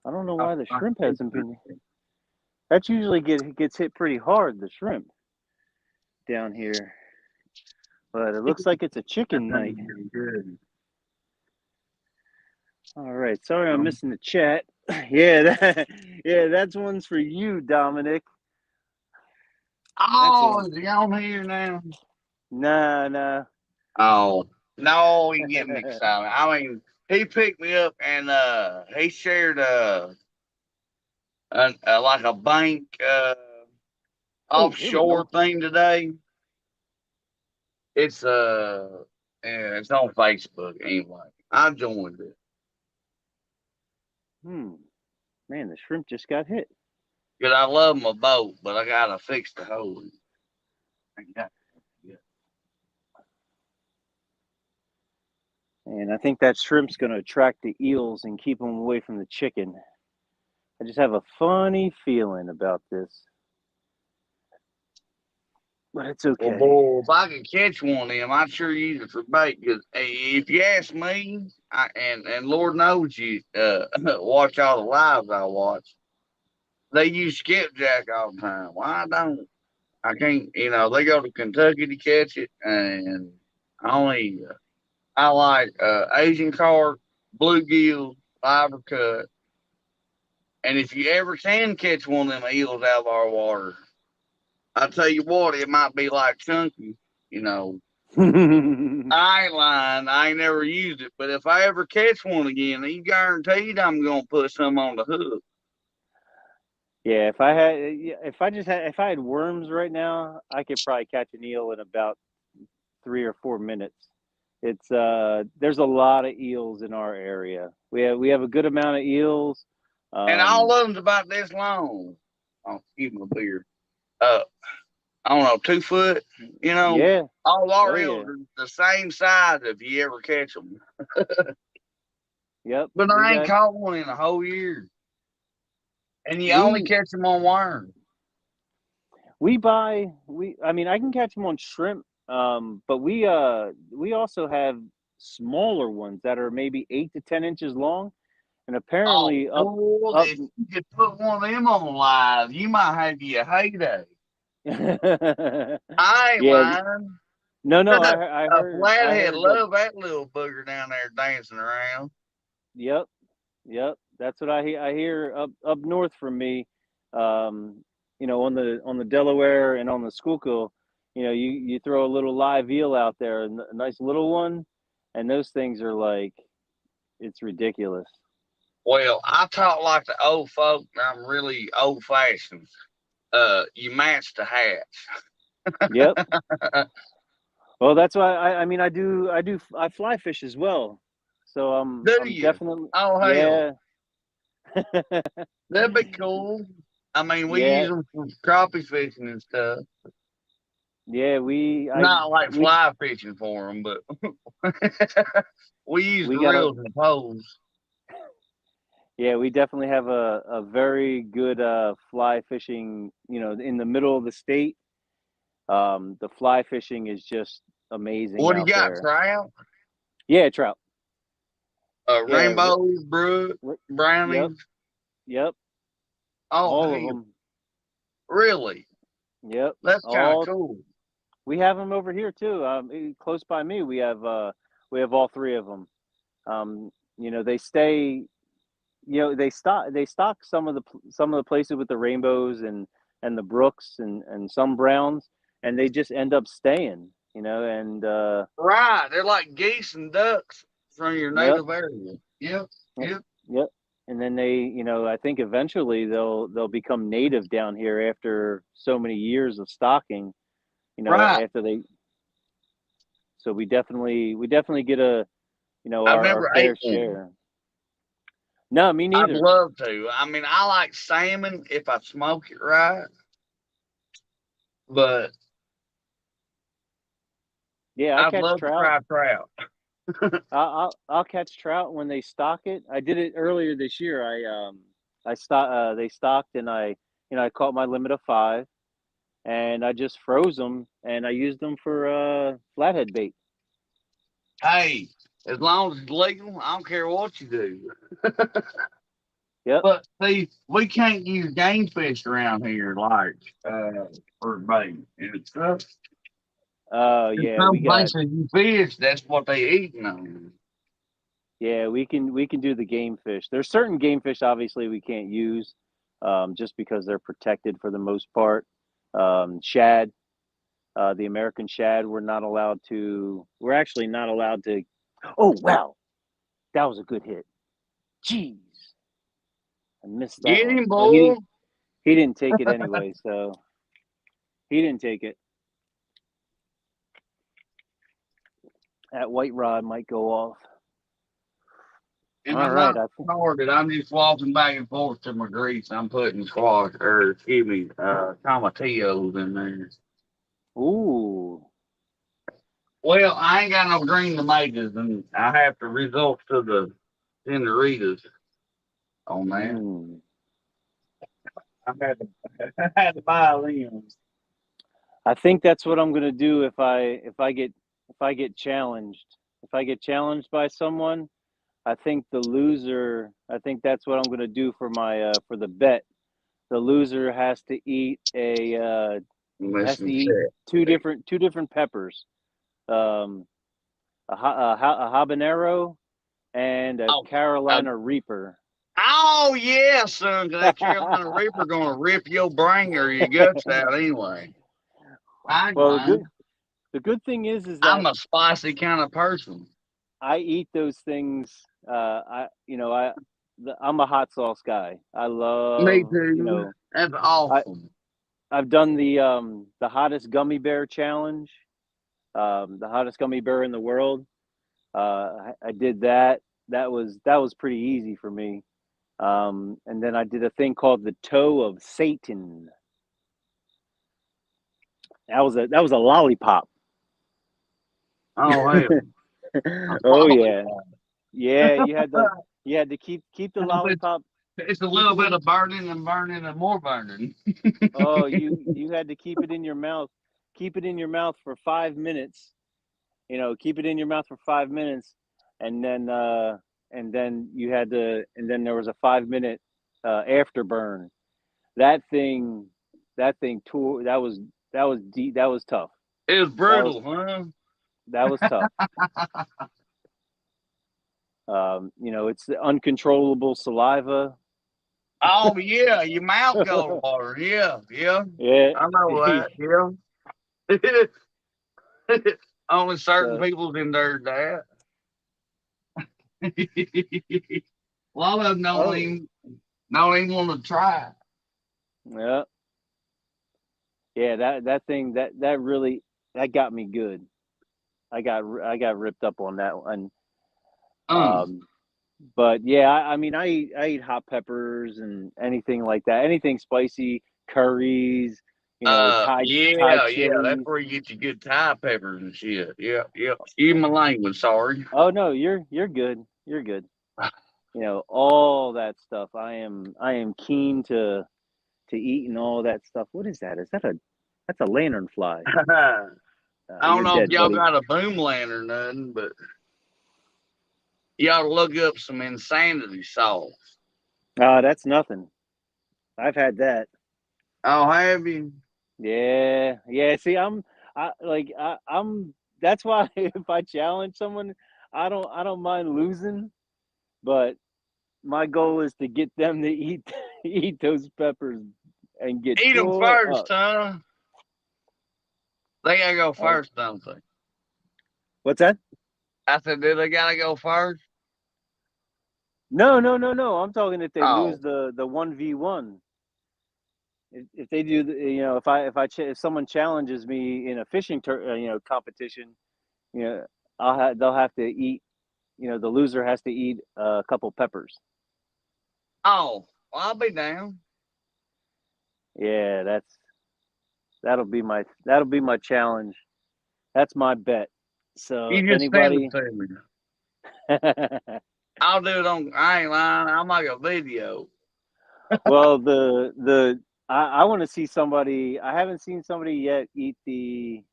I don't know why the shrimp hasn't been. That usually gets hit pretty hard, the shrimp down here. But it looks like it's a chicken night. Good. All right. Sorry I'm missing the chat. Yeah, that's one's for you, Dominic. Oh, is he on here now? Nah. Oh, no, he getting excited. I mean, he picked me up and he shared like a bank offshore thing today. It's yeah, it's on Facebook anyway. I joined it. Man, the shrimp just got hit. Cause I love my boat, but I gotta fix the hose. And I think that shrimp's going to attract the eels and keep them away from the chicken. I just have a funny feeling about this. But it's okay. Well, boy, if I could catch one of them, I'd sure use it for bait. Cause if you ask me, and Lord knows you watch all the lives I watch, they use skipjack all the time. Well, I don't. I can't. They go to Kentucky to catch it, and Only I like Asian carp, bluegill, fiber cut, and if you ever can catch one of them eels out of our water, I tell you what, it might be like chunky. You know, I ain't lying. I ain't never used it, but if I ever catch one again, you guaranteed I'm gonna put some on the hook. Yeah, if I had worms right now, I could probably catch an eel in about 3 or 4 minutes. It's there's a lot of eels in our area. We have a good amount of eels. And all Um, of them's about this long. Oh, excuse my beard. Uh, I don't know, 2 foot. You know, yeah, all our oh eels yeah, are the same size if you ever catch them. yep. But We I ain't got caught one in a whole year, and you only we catch them on worm. we buy we. I mean, I can catch them on shrimp. But we also have smaller ones that are maybe 8 to 10 inches long, and Oh, apparently boy, up. if you could put one of them on live, you might have you a heyday. I ain't Yeah, lying. no, no. A I flathead heard that. love that little booger down there dancing around. Yep, yep. That's what I hear up north from me. Um, on the Delaware and on the Schuylkill, you throw a little live eel out there, a nice little one, and those things are like it's ridiculous. Well, I talk like the old folk, and I'm really old fashioned. You match the hats. Yep. Well, that's why I mean I fly fish as well, so Do I'm you? definitely Oh hell, yeah that'd be cool. I mean, we yeah use them for crappie fishing and stuff. yeah Not like we fly fishing for them, but we use we the got a reels and poles. yeah, we definitely have a very good fly fishing, in the middle of the state. The fly fishing is just amazing What do you out got? there. Trout, Yeah, trout. Yeah, rainbows, brook, yep, brownies. yep, Oh all of hell, them. really? Yep, That's kind of all cool. we have them over here too. Close by me, we have all three of them. They stay. They stock some of the places with the rainbows and the brooks and some browns, and they just end up staying. And Right, they're like geese and ducks from your yep, native area. Yep, yep, yep. yep. And then I think eventually they'll become native down here after so many years of stocking. Right. After they, so we definitely get I've our never ate fair one. share. No, me I'd neither. love to. I mean, I like salmon if I smoke it right, but Yeah, I I'd catch love to trout. try trout. I'll catch trout when they stock it. I did it earlier this year. They stocked, and I caught my limit of 5, and I just froze them, and I used them for flathead bait. Hey, as long as it's legal, I don't care what you do. Yep. But see, we can't use game fish around here like for bait and stuff. In Yeah, some places you fish, that's what they eating on. we can do the game fish. There's certain game fish obviously we can't use, just because they're protected for the most part. Shad, the American shad, we're not allowed to. We're actually not allowed to. Oh wow, that was a good hit. Jeez, I missed that Get one. him, Well, boy. he didn't take it anyway, so he didn't take it. That white rod might go off. And All I'm right, not I think. retarded. I'm just walking back and forth to my grease. I'm putting squash or excuse me, tomatillos in there. Ooh, Well, I ain't got no green tomatoes, and I have to resort to the senderitas on that. mm. I had to, I had to buy them. I think that's what I'm gonna do if I get challenged. If I get challenged by someone, I think the loser. I think that's what I'm gonna do for the bet. The loser has to Listen, eat check. two different peppers. Um, a habanero, and a Oh, Carolina Reaper. oh yeah, son. 'Cause that Carolina Reaper gonna rip your brain or your guts out anyway. I ain't Well, lying. the good thing is I'm that a spicy kind of person. I eat those things. I'm a hot sauce guy. I Me love, too. That's I awesome. I've done the hottest gummy bear challenge, the hottest gummy bear in the world. I did that. That was pretty easy for me. And then I did a thing called the toe of Satan. That was a lollipop. Oh hell. Oh yeah, yeah. You had to keep the it's, lollipop. it's a Keep little it bit in. of burning and burning and more burning. Oh, you had to keep it in your mouth. Keep it in your mouth for 5 minutes. Keep it in your mouth for 5 minutes, and then you had to, and then there was a 5 minute afterburn. That thing, that thing tore. That was deep. That was tough. It was That was brutal, huh? that was tough. It's the uncontrollable saliva. Oh yeah, your mouth goes water. Yeah, yeah. Yeah. I know that. Yeah. Only certain So people can do that. A lot of them oh don't even want to try. yeah, yeah. That thing that really that got me good. I got ripped up on that one. Um, Um, but yeah, I mean, I eat hot peppers and anything like that, anything spicy, curries, Thai yeah, that's chilies. where you get your good Thai peppers and shit. Yeah, yeah. Excuse my language, sorry. Oh no, you're good. You're good. All that stuff. I am keen to eat and all that stuff. What is that? That's a lanternfly. I don't You're know if dead, y'all buddy. got a boom lantern or nothing, but you ought to look up some insanity sauce. That's nothing. I've had that. Oh, have you? Yeah, yeah. See, I'm. That's why if I challenge someone, I don't mind losing, but my goal is to get them to eat eat those peppers and get Eat them tore first, up. huh? They gotta go Oh, first, don't they? what's that? I said, do they gotta go first? No, no, no, no. I'm talking if they lose Oh, the 1v1. If they do, if someone challenges me in a fishing competition, you know, they'll have to eat. The loser has to eat a couple peppers. oh, well, I'll be down. Yeah, that'll be my challenge. That's my bet. So if You just send it anybody, to me. I'll do it on. I ain't lying. I'll make a video. well, I want to see somebody. I haven't seen somebody yet eat the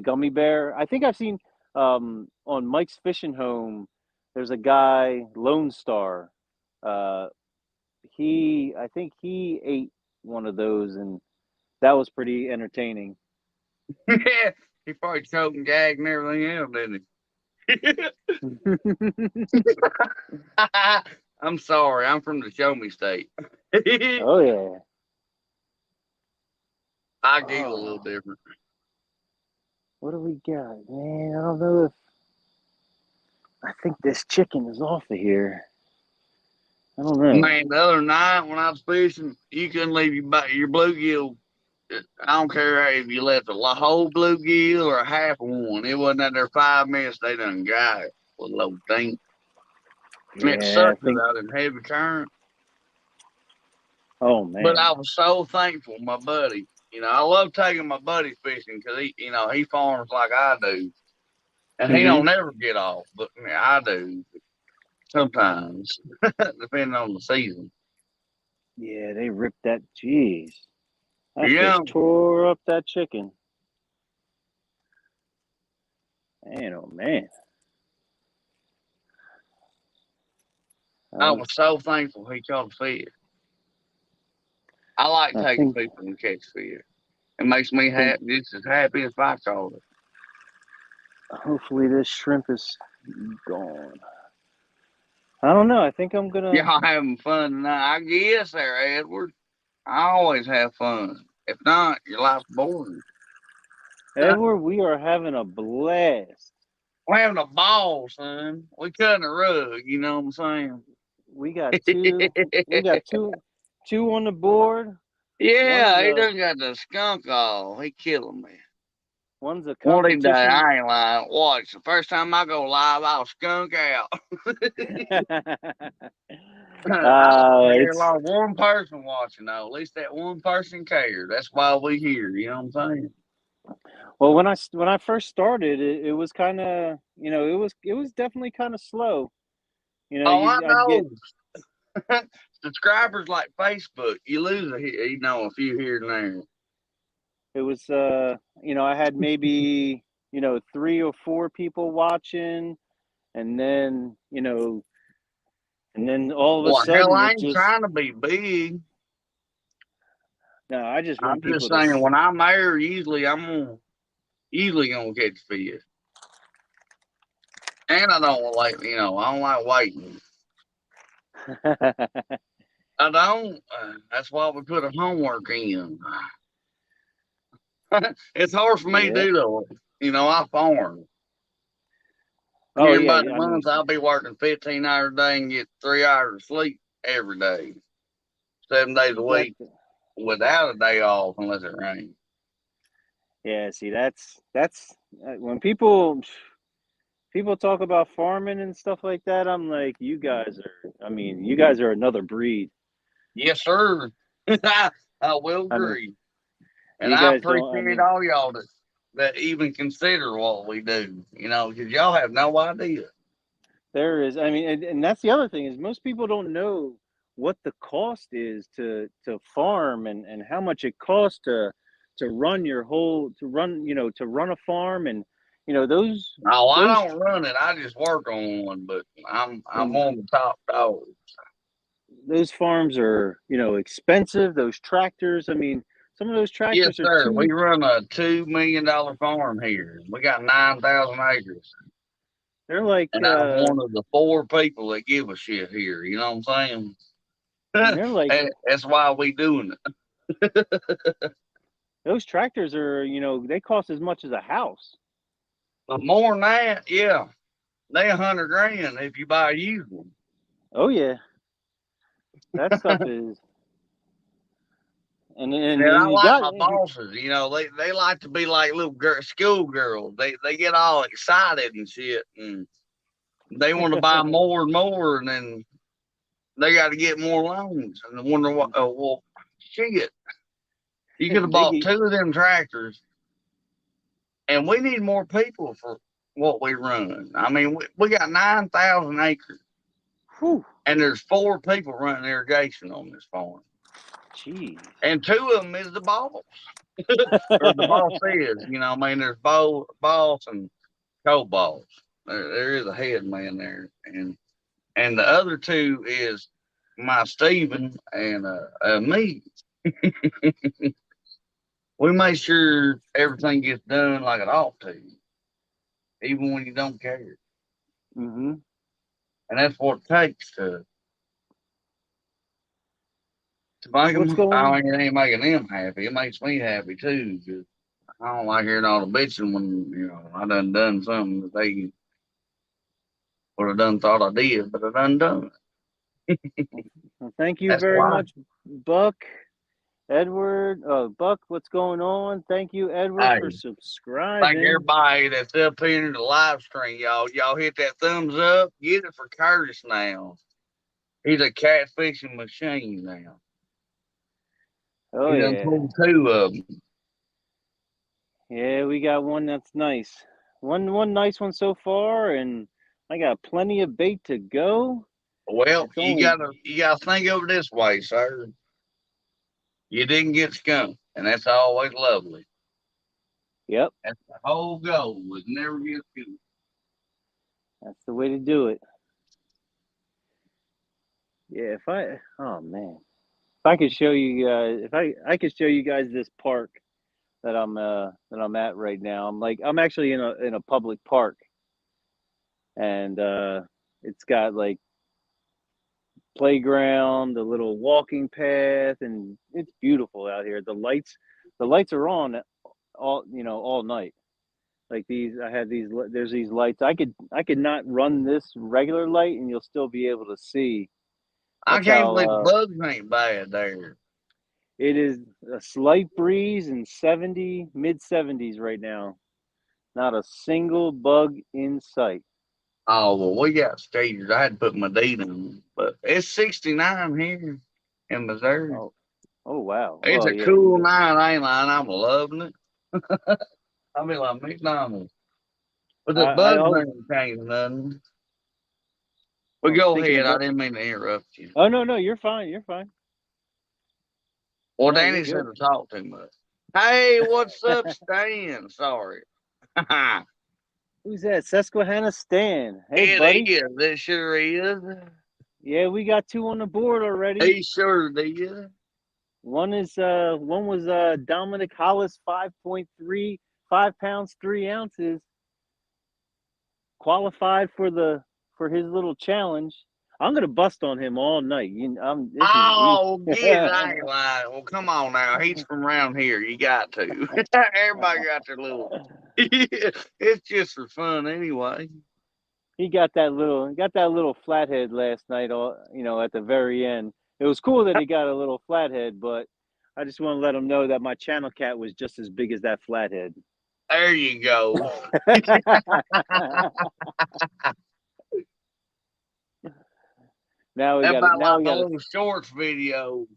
gummy bear. I think I've seen on Mike's Fishing Home. There's a guy, Lone Star. Uh, I think he ate one of those, and that was pretty entertaining. He probably choked and gagged and everything else, didn't he? I'm sorry. I'm from the Show Me State. Oh yeah. I giggle a little Oh, different. what do we got, man? I don't know if I think this chicken is off of here. I don't know. Man, the other night when I was fishing, you couldn't leave your bluegill. I don't care if you left a whole bluegill or a half of one. It wasn't at there 5 minutes. They done got it. Little old thing. And it Yeah, I sucked it think. out in heavy current. Oh But man. I was so thankful, my buddy. I love taking my buddy fishing because he farms like I do. And he Hmm. don't never get off, but I do sometimes, depending on the season. Yeah, they ripped that. Jeez, that Yeah. fish tore up that chicken. Man, oh man. I Um, was so thankful he caught a fish. I like I taking think. people to catch fish. It makes me I think. happy, just as happy as I caught it. Hopefully this shrimp is gone. I don't know. I think I'm gonna. Y'all having fun tonight? I guess there, Edward. I always have fun. If not, your life's boring. Edward, we are having a blast. We're having a ball, son. We cutting a rug, you know what I'm saying? We got two. We got two on the board. Yeah, One's he a done got the skunk off. He killing me. one's a One of these days, competition. I ain't lying. Watch, the first time I go live, I'll skunk out. I don't care It's like one person watching though. At least that one person cares. That's why we here. You know what I'm saying? well when I first started, it was kind of it was definitely kind of slow. Oh, I I'd get know. Subscribers like Facebook, you lose a few here and there. it was I had maybe 3 or 4 people watching, and then all of a Well, hell, sudden I it ain't just trying to be big. no. I just I'm want just people to. saying when I'm there, usually gonna catch fish. And I don't like, I don't like waiting. I don't. That's why we put a homework in. It's hard for me to Yeah. do though. I farm. Oh Here in about a yeah. I mean, month, I'll be working 15 hours a day and get 3 hours of sleep every day, 7 days a you got week, without a day off unless it rains. yeah. See, that's when people talk about farming and stuff like that. I'm like, you guys are. I mean, you guys are another breed. Yes, sir. I will I mean, agree. And you I guys don't. I appreciate mean, all y'all that even consider what we do, because y'all have no idea. there is. I mean, and that's the other thing is most people don't know what the cost is to farm and how much it costs to run your whole to run a farm and those No, I those don't run it. I just work on one, but I'm and on the top dog. those farms are expensive. Those tractors. I mean, some of those Yes, tractors are sir. We two. run a $2 million farm here. We got 9,000 acres, They're like and I'm one of the 4 people that give a shit here. You know what I'm and saying? they're like And that's why we doing it. those tractors are they cost as much as a house. But more than that, yeah, they 100 grand if you buy a used one. Oh yeah, that stuff is And I and you like got my bosses. They like to be like little school girls. They get all excited and shit, and they want to buy more and more, and then they got to get more loans, and they wonder what. Oh well, shit! You could have they bought get 2 of them tractors, and we need more people for what we run. I mean, we got 9,000 acres, whew, and there's 4 people running irrigation on this farm, jeez. and 2 of them is the boss. Or the boss is, there's boss and co-boss. There is a head man there, and the other 2 is my Stephen and me. We make sure everything gets done like it ought to, even when you don't care. Mm-hmm. And that's what it takes to make What's them. going I on? mean, it ain't making them happy. It makes me happy too. 'Cause I don't like hearing all the bitching when I done something that they would have done thought I did, but I done it. Well, thank you That's very why. much, Buck. Edward, Buck, what's going on? Thank you, Edward, Hey, for thank subscribing. everybody that's up here in the live stream, y'all. Y'all hit that thumbs up. Get it for Curtis now. He's a catfishing machine now. Oh He done yeah, pulled 2 of them. yeah, we got one that's nice. One nice one so far, and I got plenty of bait to go. Well, It's you only gotta you gotta think of it this way, sir. You didn't get skunked, and that's always lovely. yep, That's the whole goal, was never get skunked. that's the way to do it. Yeah, oh man, if I could show you guys, if I could show you guys this park that I'm at right now. I'm actually in a public park, and it's got like playground, a little walking path, and it's beautiful out here. The lights are on all night. Like these, I had these. There's these lights. I could not run this regular light, and you'll still be able to see. I That's can't how believe bugs ain't bad there. it is. A slight breeze and mid 70s right now. Not a single bug in sight. Oh, well, we got skaters. I had to put my deed on, but it's 69 here in Missouri. Oh, oh wow. It's Oh a yeah, cool night. I ain't lying. I'm loving it. I mean, like McDonald's. But the I bugs hope. ain't changing nothing. But Well, go thinking ahead. I about. didn't mean to interrupt you. Oh no, you're fine. You're fine. Well, No, you're Danny said good. to talk too much. Hey, what's up, Stan? Sorry. Who's that? Susquehanna Stan. Hey, It buddy. is. It sure is. Yeah, we got two on the board already. He sure did. One was Dominic Hollis, 5.3, 5 pounds 3 ounces, qualified for his little challenge. I'm gonna bust on him all night. Oh, get it. I ain't lying. Well, come on now. He's from around here. You got to. Everybody got their little. It's just for fun anyway. He got that little flathead last night. At the very end, it was cool that he got a little flathead, but I just want to let him know that my channel cat was just as big as that flathead. There you go. Now we That got about now like we my got little shorts video.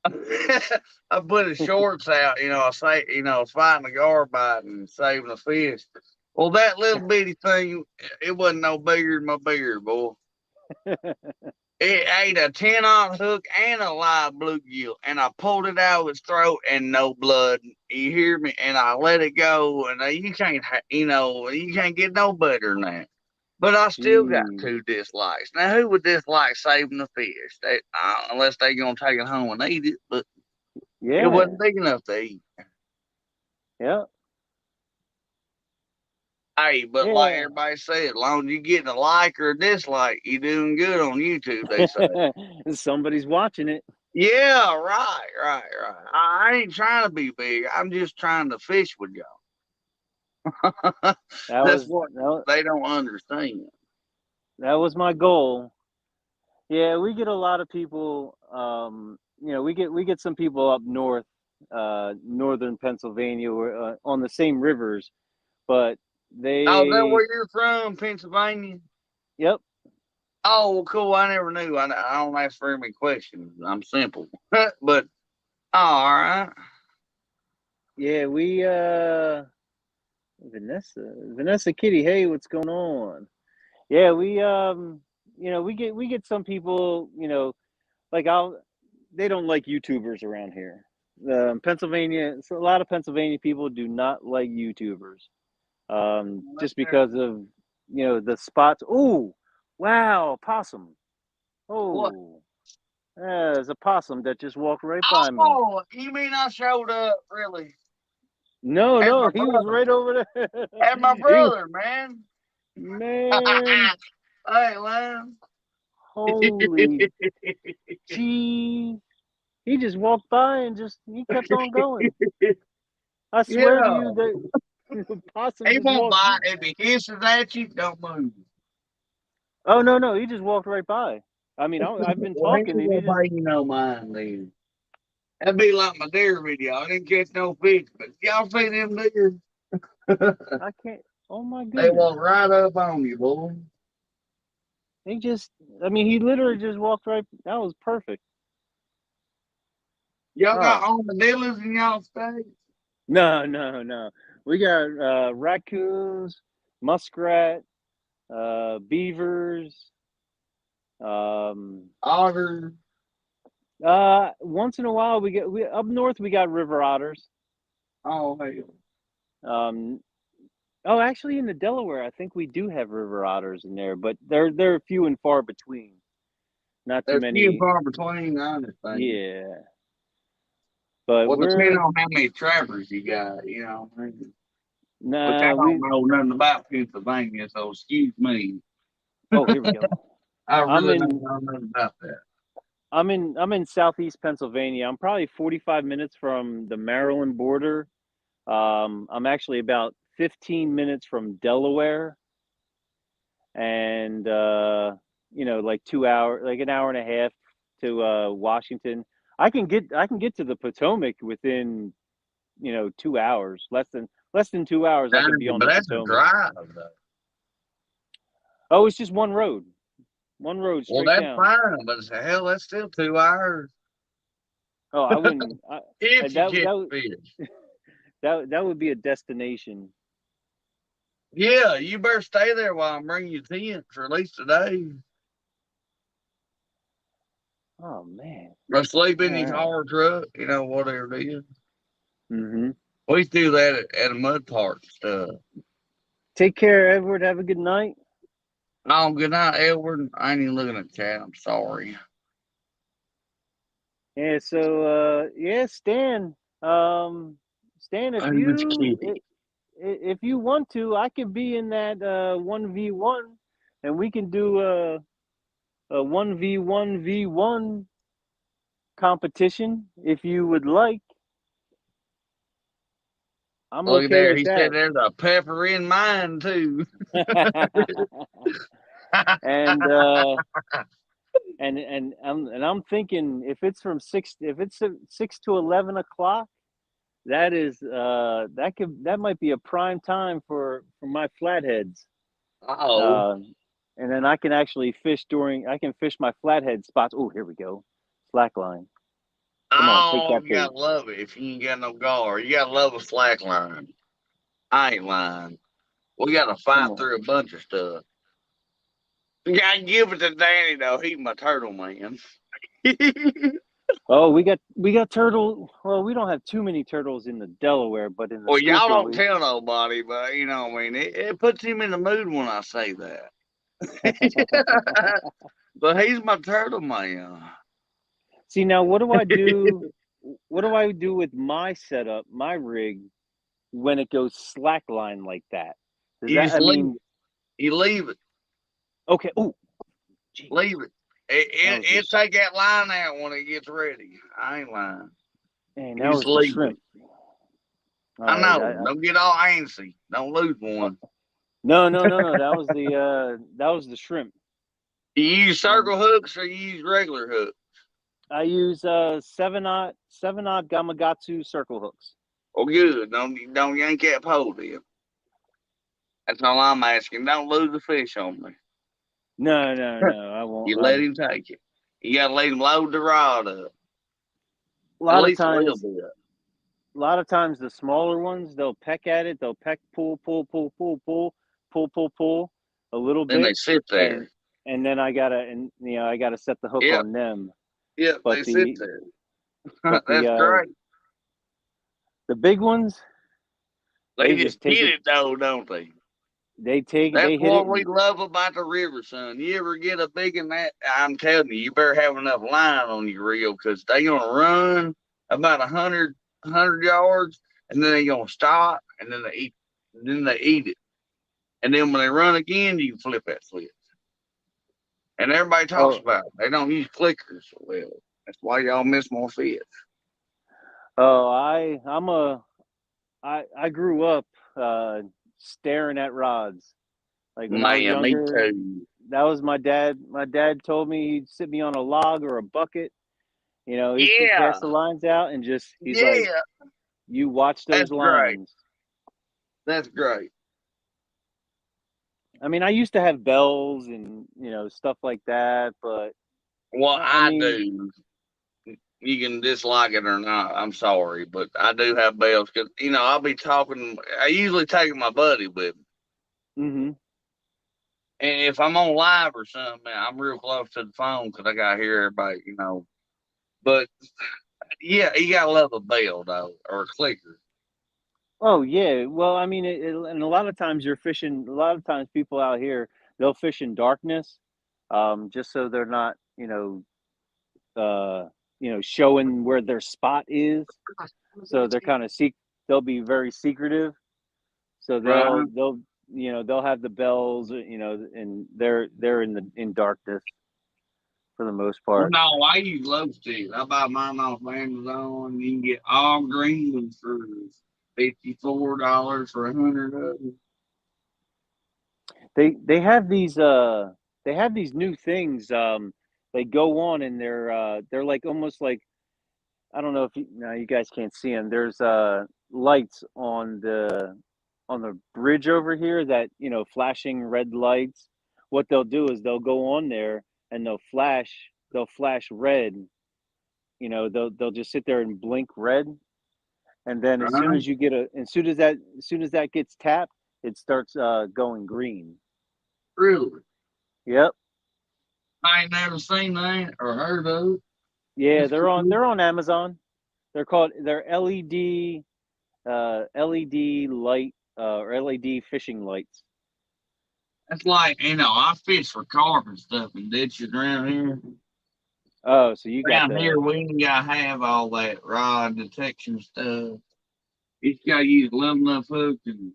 I put his shorts out, I say, I was fighting a garbite and saving a fish. Well, that little bitty thing, it wasn't no bigger than my beard, boy. It ate a 10-ounce hook and a live bluegill, and I pulled it out of its throat and no blood. You hear me? And I let it go, and you can't get no better than that. But I still got Jeez. 2 dislikes. Now, who would dislike saving the fish? Unless they gonna take it home and eat it, but it Yeah. wasn't big enough to eat. Yeah. Hey, but like everybody said, as long as you getting a like or a dislike, you doing good on YouTube, they say. Somebody's watching it. Yeah, right. I ain't trying to be big. I'm just trying to fish with y'all. That's what they don't understand. That was my goal. Yeah, we get a lot of people. We get some people up north, northern Pennsylvania, on the same rivers, but they. Oh, is that where you're from, Pennsylvania? Yep. Oh, well, cool. I never knew. I don't ask very many questions. I'm simple. But, all right. Yeah, we Vanessa Kitty, hey, what's going on? Yeah, we get some people, like they don't like YouTubers around here. Pennsylvania, so a lot of Pennsylvania people do not like YouTubers. Just because of the spots. Oh, wow, possum. What? Oh, there's a possum that just walked right by me. Oh, you mean I showed up, really? No, That's no, my he was brother. right over there. That's my brother, man. Man, Hey, man. holy gee. He just walked by and he kept on going. I swear to Yeah. you that the possum He just won't walked. bite. If he hisses at you, don't move. Oh no, he just walked right by. I mean, I've been Well, he talking ain't and he gonna just. pay you no mind, then. That'd be like my deer video. I didn't catch no fish, but y'all see them deer? I can't. Oh my They goodness. walk right up on you, boy. He literally just walked right. That was perfect. Y'all got Oh, armadillos in y'all state? no. We got raccoons, muskrat, beavers. Otters. Once in a while we up north we got river otters. Oh, hell. Um, oh, actually, in the Delaware, I think we do have river otters in there, but they're few and far between. Not too They're few and many. far between, I understand. Yeah. But Well, depending we're on how many trappers you got, you know. Which I nah don't we know nothing about Pennsylvania, so excuse me. oh here we go. I I'm really don't in know nothing about that. I'm in southeast Pennsylvania. I'm probably 45 minutes from the Maryland border. I'm actually about 15 minutes from Delaware, and like 2 hour, like an hour and a half to Washington. I can get to the Potomac within 2 hours, less than 2 hours. I can be on But the that's a Potomac. drive, though. Oh, it's just one road Well, straight that's down. fine, but hell, that's still 2 hours Oh, I wouldn't. if you That catch that fish. that would be a destination. Yeah, you better stay there while I'm bringing you tent for at least a day. Oh man. Or sleep All in your right. car truck, whatever it is. Mm-hmm. We used to do that at a mud park and stuff. Take care, Edward. Have a good night. Oh, good night, Edward. I ain't even looking at the chat. I'm sorry. Yeah. So, yeah, Stan. Stan, if I'm just you kidding. if you want to, I could be in that 1v1, and we can do a 1v1v1 competition if you would like. I'm Look okay there. with He said that. there's a pepper in mine, too. and I'm thinking if it's 6 to 11 o'clock, that might be a prime time for my flatheads. Uh-oh. Uh, and then I can fish my flathead spots. Oh, here we go, slackline. Come on, take Oh, that you bait. gotta love it if you ain't got no gar. You gotta love a slack line. I ain't lying. We gotta Come fight on. through a bunch of stuff. You gotta give it to Danny though. He's my turtle man. Oh, we got turtle. Well, we don't have too many turtles in the Delaware, but in the Well, y'all Schuylkill, don't tell nobody, but it puts him in the mood when I say that. But he's my turtle man. See, now what do I do? What do I do with my setup, my rig, when it goes slackline like that? Does You that? just I leave mean, it. You leave it. okay. Oh, jeez, Leave it. that was It this. take that line out when it gets ready. I ain't lying. Man, You that just was the leave it. shrimp. All I right. know. Don't get all antsy. Don't lose one. No, no, no, no. That was the shrimp. You use Um, circle hooks or you use regular hooks? I use 7/0 Gamakatsu circle hooks. Oh, good. Don't yank that pole, then. That's all I'm asking. Don't lose the fish on me. No, no, no. I You won't. let him take it. You gotta let him load the rod up. A At lot of least a little times, bit. the smaller ones, they'll peck at it. They'll peck, pull, pull, pull, pull, pull, pull, pull, pull, a little Then they bit, sit and there. I gotta set the hook Yep, on them. yep, But they sit the there. but That's great. the big ones, They they just just take hit it. it though, don't they? They That's hit it, what we and love about the river, son. You ever get a big in that? I'm telling you, you better have enough line on your reel because they gonna run about 100 yards, and then they gonna stop, and then they eat it, and then when they run again, you can flip that switch. And everybody talks oh about it. They don't use clickers well. That's why y'all miss more fish. oh I grew up uh, staring at rods. Like when I was Man, me younger, too. that was my dad. My dad told me he'd sit me on a log or a bucket. He'd Yeah, cast the lines out and he's like, yeah, you watch that's those great. lines. That's great. I mean, I used to have bells and, stuff like that, but Well, I I mean, do. You can dislike it or not. I'm sorry, but I do have bells because I'll be talking. I usually take my buddy with me, hmm and if I'm on live or something, man, I'm real close to the phone because I gotta hear everybody. But yeah, you gotta love a bell though or a clicker. oh yeah. Well, I mean, and a lot of times you're fishing. A lot of times people out here, they'll fish in darkness, just so they're not, uh, showing where their spot is. So they're kind of they'll be very secretive. So Right. they'll have the bells, and they're in darkness for the most Well, part. no, I use glow sticks. I buy mine off Amazon. You can get all green ones for $54 for 100 of them. They have these new things. They go on and they're like almost like, I don't know if you guys can't see them. There's lights on the bridge over here that flashing red lights. What they'll do is they'll go on there and they'll flash red. They'll just sit there and blink red, and then Right? as soon as that gets tapped, it starts going green. Really? Yep. I ain't never seen that or heard of it. Yeah, That's cool. they're on Amazon. They're LED light or LED fishing lights. That's like, I fish for carp and stuff in ditches around here. Oh, so you got Around here, we ain't got to have all that rod detection stuff. You just got to use a little enough hook and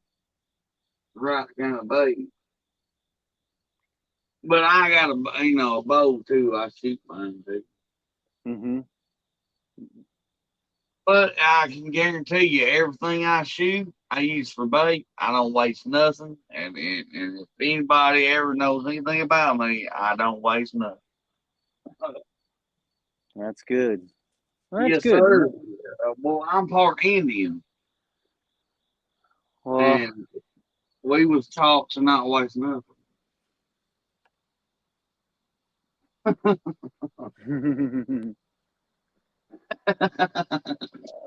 the right kind of bait. But I got a bow too. I shoot mine too. Mm-hmm. But I can guarantee you, everything I shoot, I use for bait. I don't waste nothing. And if anybody ever knows anything about me, I don't waste nothing. That's good. Well, that's Yes, good. sir. Well, I'm part Indian, Well, and we was taught to not waste nothing.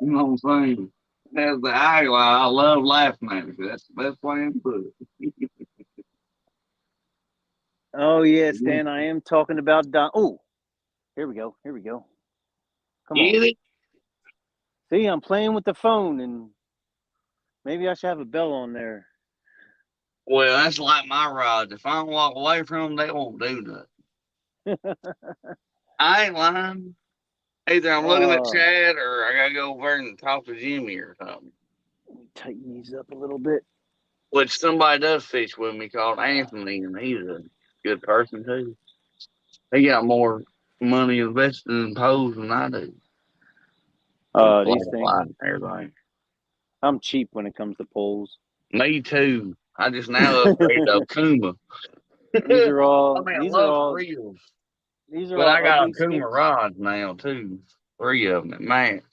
You know what I'm saying? As the Iowa, I love laughing at it. That's the best way to put it. oh yeah, Stan, I am talking about Don. Oh, here we go. Here we go. Come on. Get it? See, I'm playing with the phone, and maybe I should have a bell on there. Well, that's like my rods. If I don't walk away from them, they won't do nothing. I ain't lying. Either I'm looking at Oh, Chad or I gotta go over and talk to Jimmy or something. let me tighten these up a little bit. Which somebody does fish with me called Anthony, and he's a good person too. He got more money invested in poles than I do. These things. And everything. I'm cheap when it comes to poles. Me too. I just now upgraded to Okuma. These are I all. mean, I These are love all. reels, These are but I all got ugly Okuma sticks. rods now too. 3 of them that match.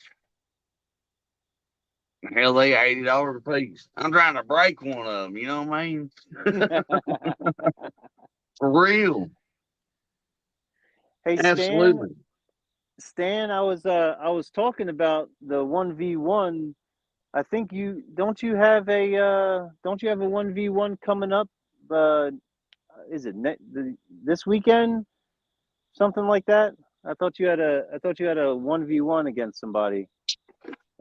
Hell, they $80 a piece. I'm trying to break one of them. You know what I mean? For real. Hey Stan, Absolutely. I was talking about the 1v1. I think you have a 1v1 coming up? Uh, is it this weekend? Something like that. I thought you had a 1v1 against somebody.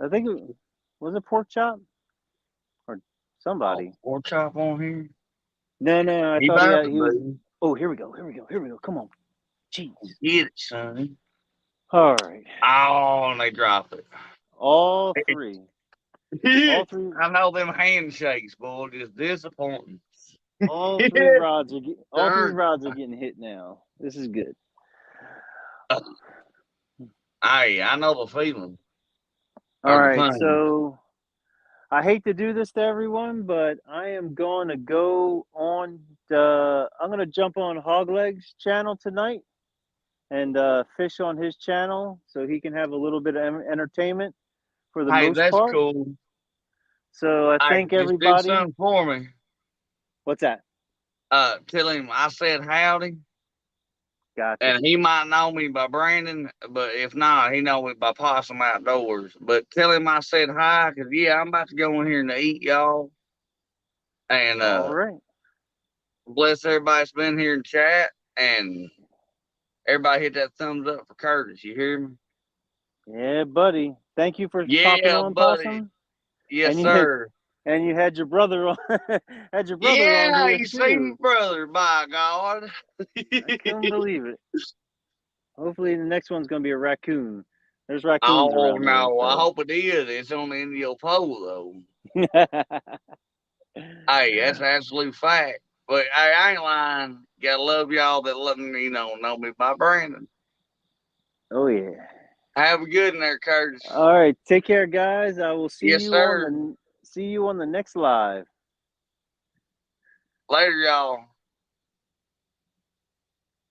I think was it Pork Chop or Oh, somebody. pork chop on here. No. I He thought about to he was. be. Oh, here we go. Here we go. Here we go. Come on. Jeez. Get it, son. All right. Oh, and they drop it. All three. All three. I know them handshakes, boy, just disappointing. All three rods are Darn. getting hit now. This is good. Hey, I know the feeling. All Or the right. pain. So I hate to do this to everyone, but I am going to go on. I'm going to jump on Hogleg's channel tonight and fish on his channel so he can have a little bit of entertainment for the Hey, most that's part. cool. So I Hey, thank just do everybody. something for me. What's that? Tell him I said howdy. Gotcha. And he might know me by Brandon, but if not, he know me by Possum Outdoors. But tell him I said hi, cause yeah, I'm about to go in here and eat y'all. And All right. bless everybody that's been here in chat, and everybody hit that thumbs up for Curtis. You hear me? Yeah, buddy. Thank you for popping Yeah, on, buddy. Possum. Yes, And you sir. and you had your brother on on Yeah, here you see my too. brother, by God. I couldn't believe it. Hopefully the next one's gonna be a raccoon. There's raccoons Oh around here. no, I So. hope it is. It's on the end of your pole though. Hey, that's an absolute fact. But I ain't lying. Gotta love y'all that love me, know me by Brandon. Oh yeah. Have a good one there, Curtis. All right. Take care, guys. I will see Yes, you sir. on the next live. Later, y'all.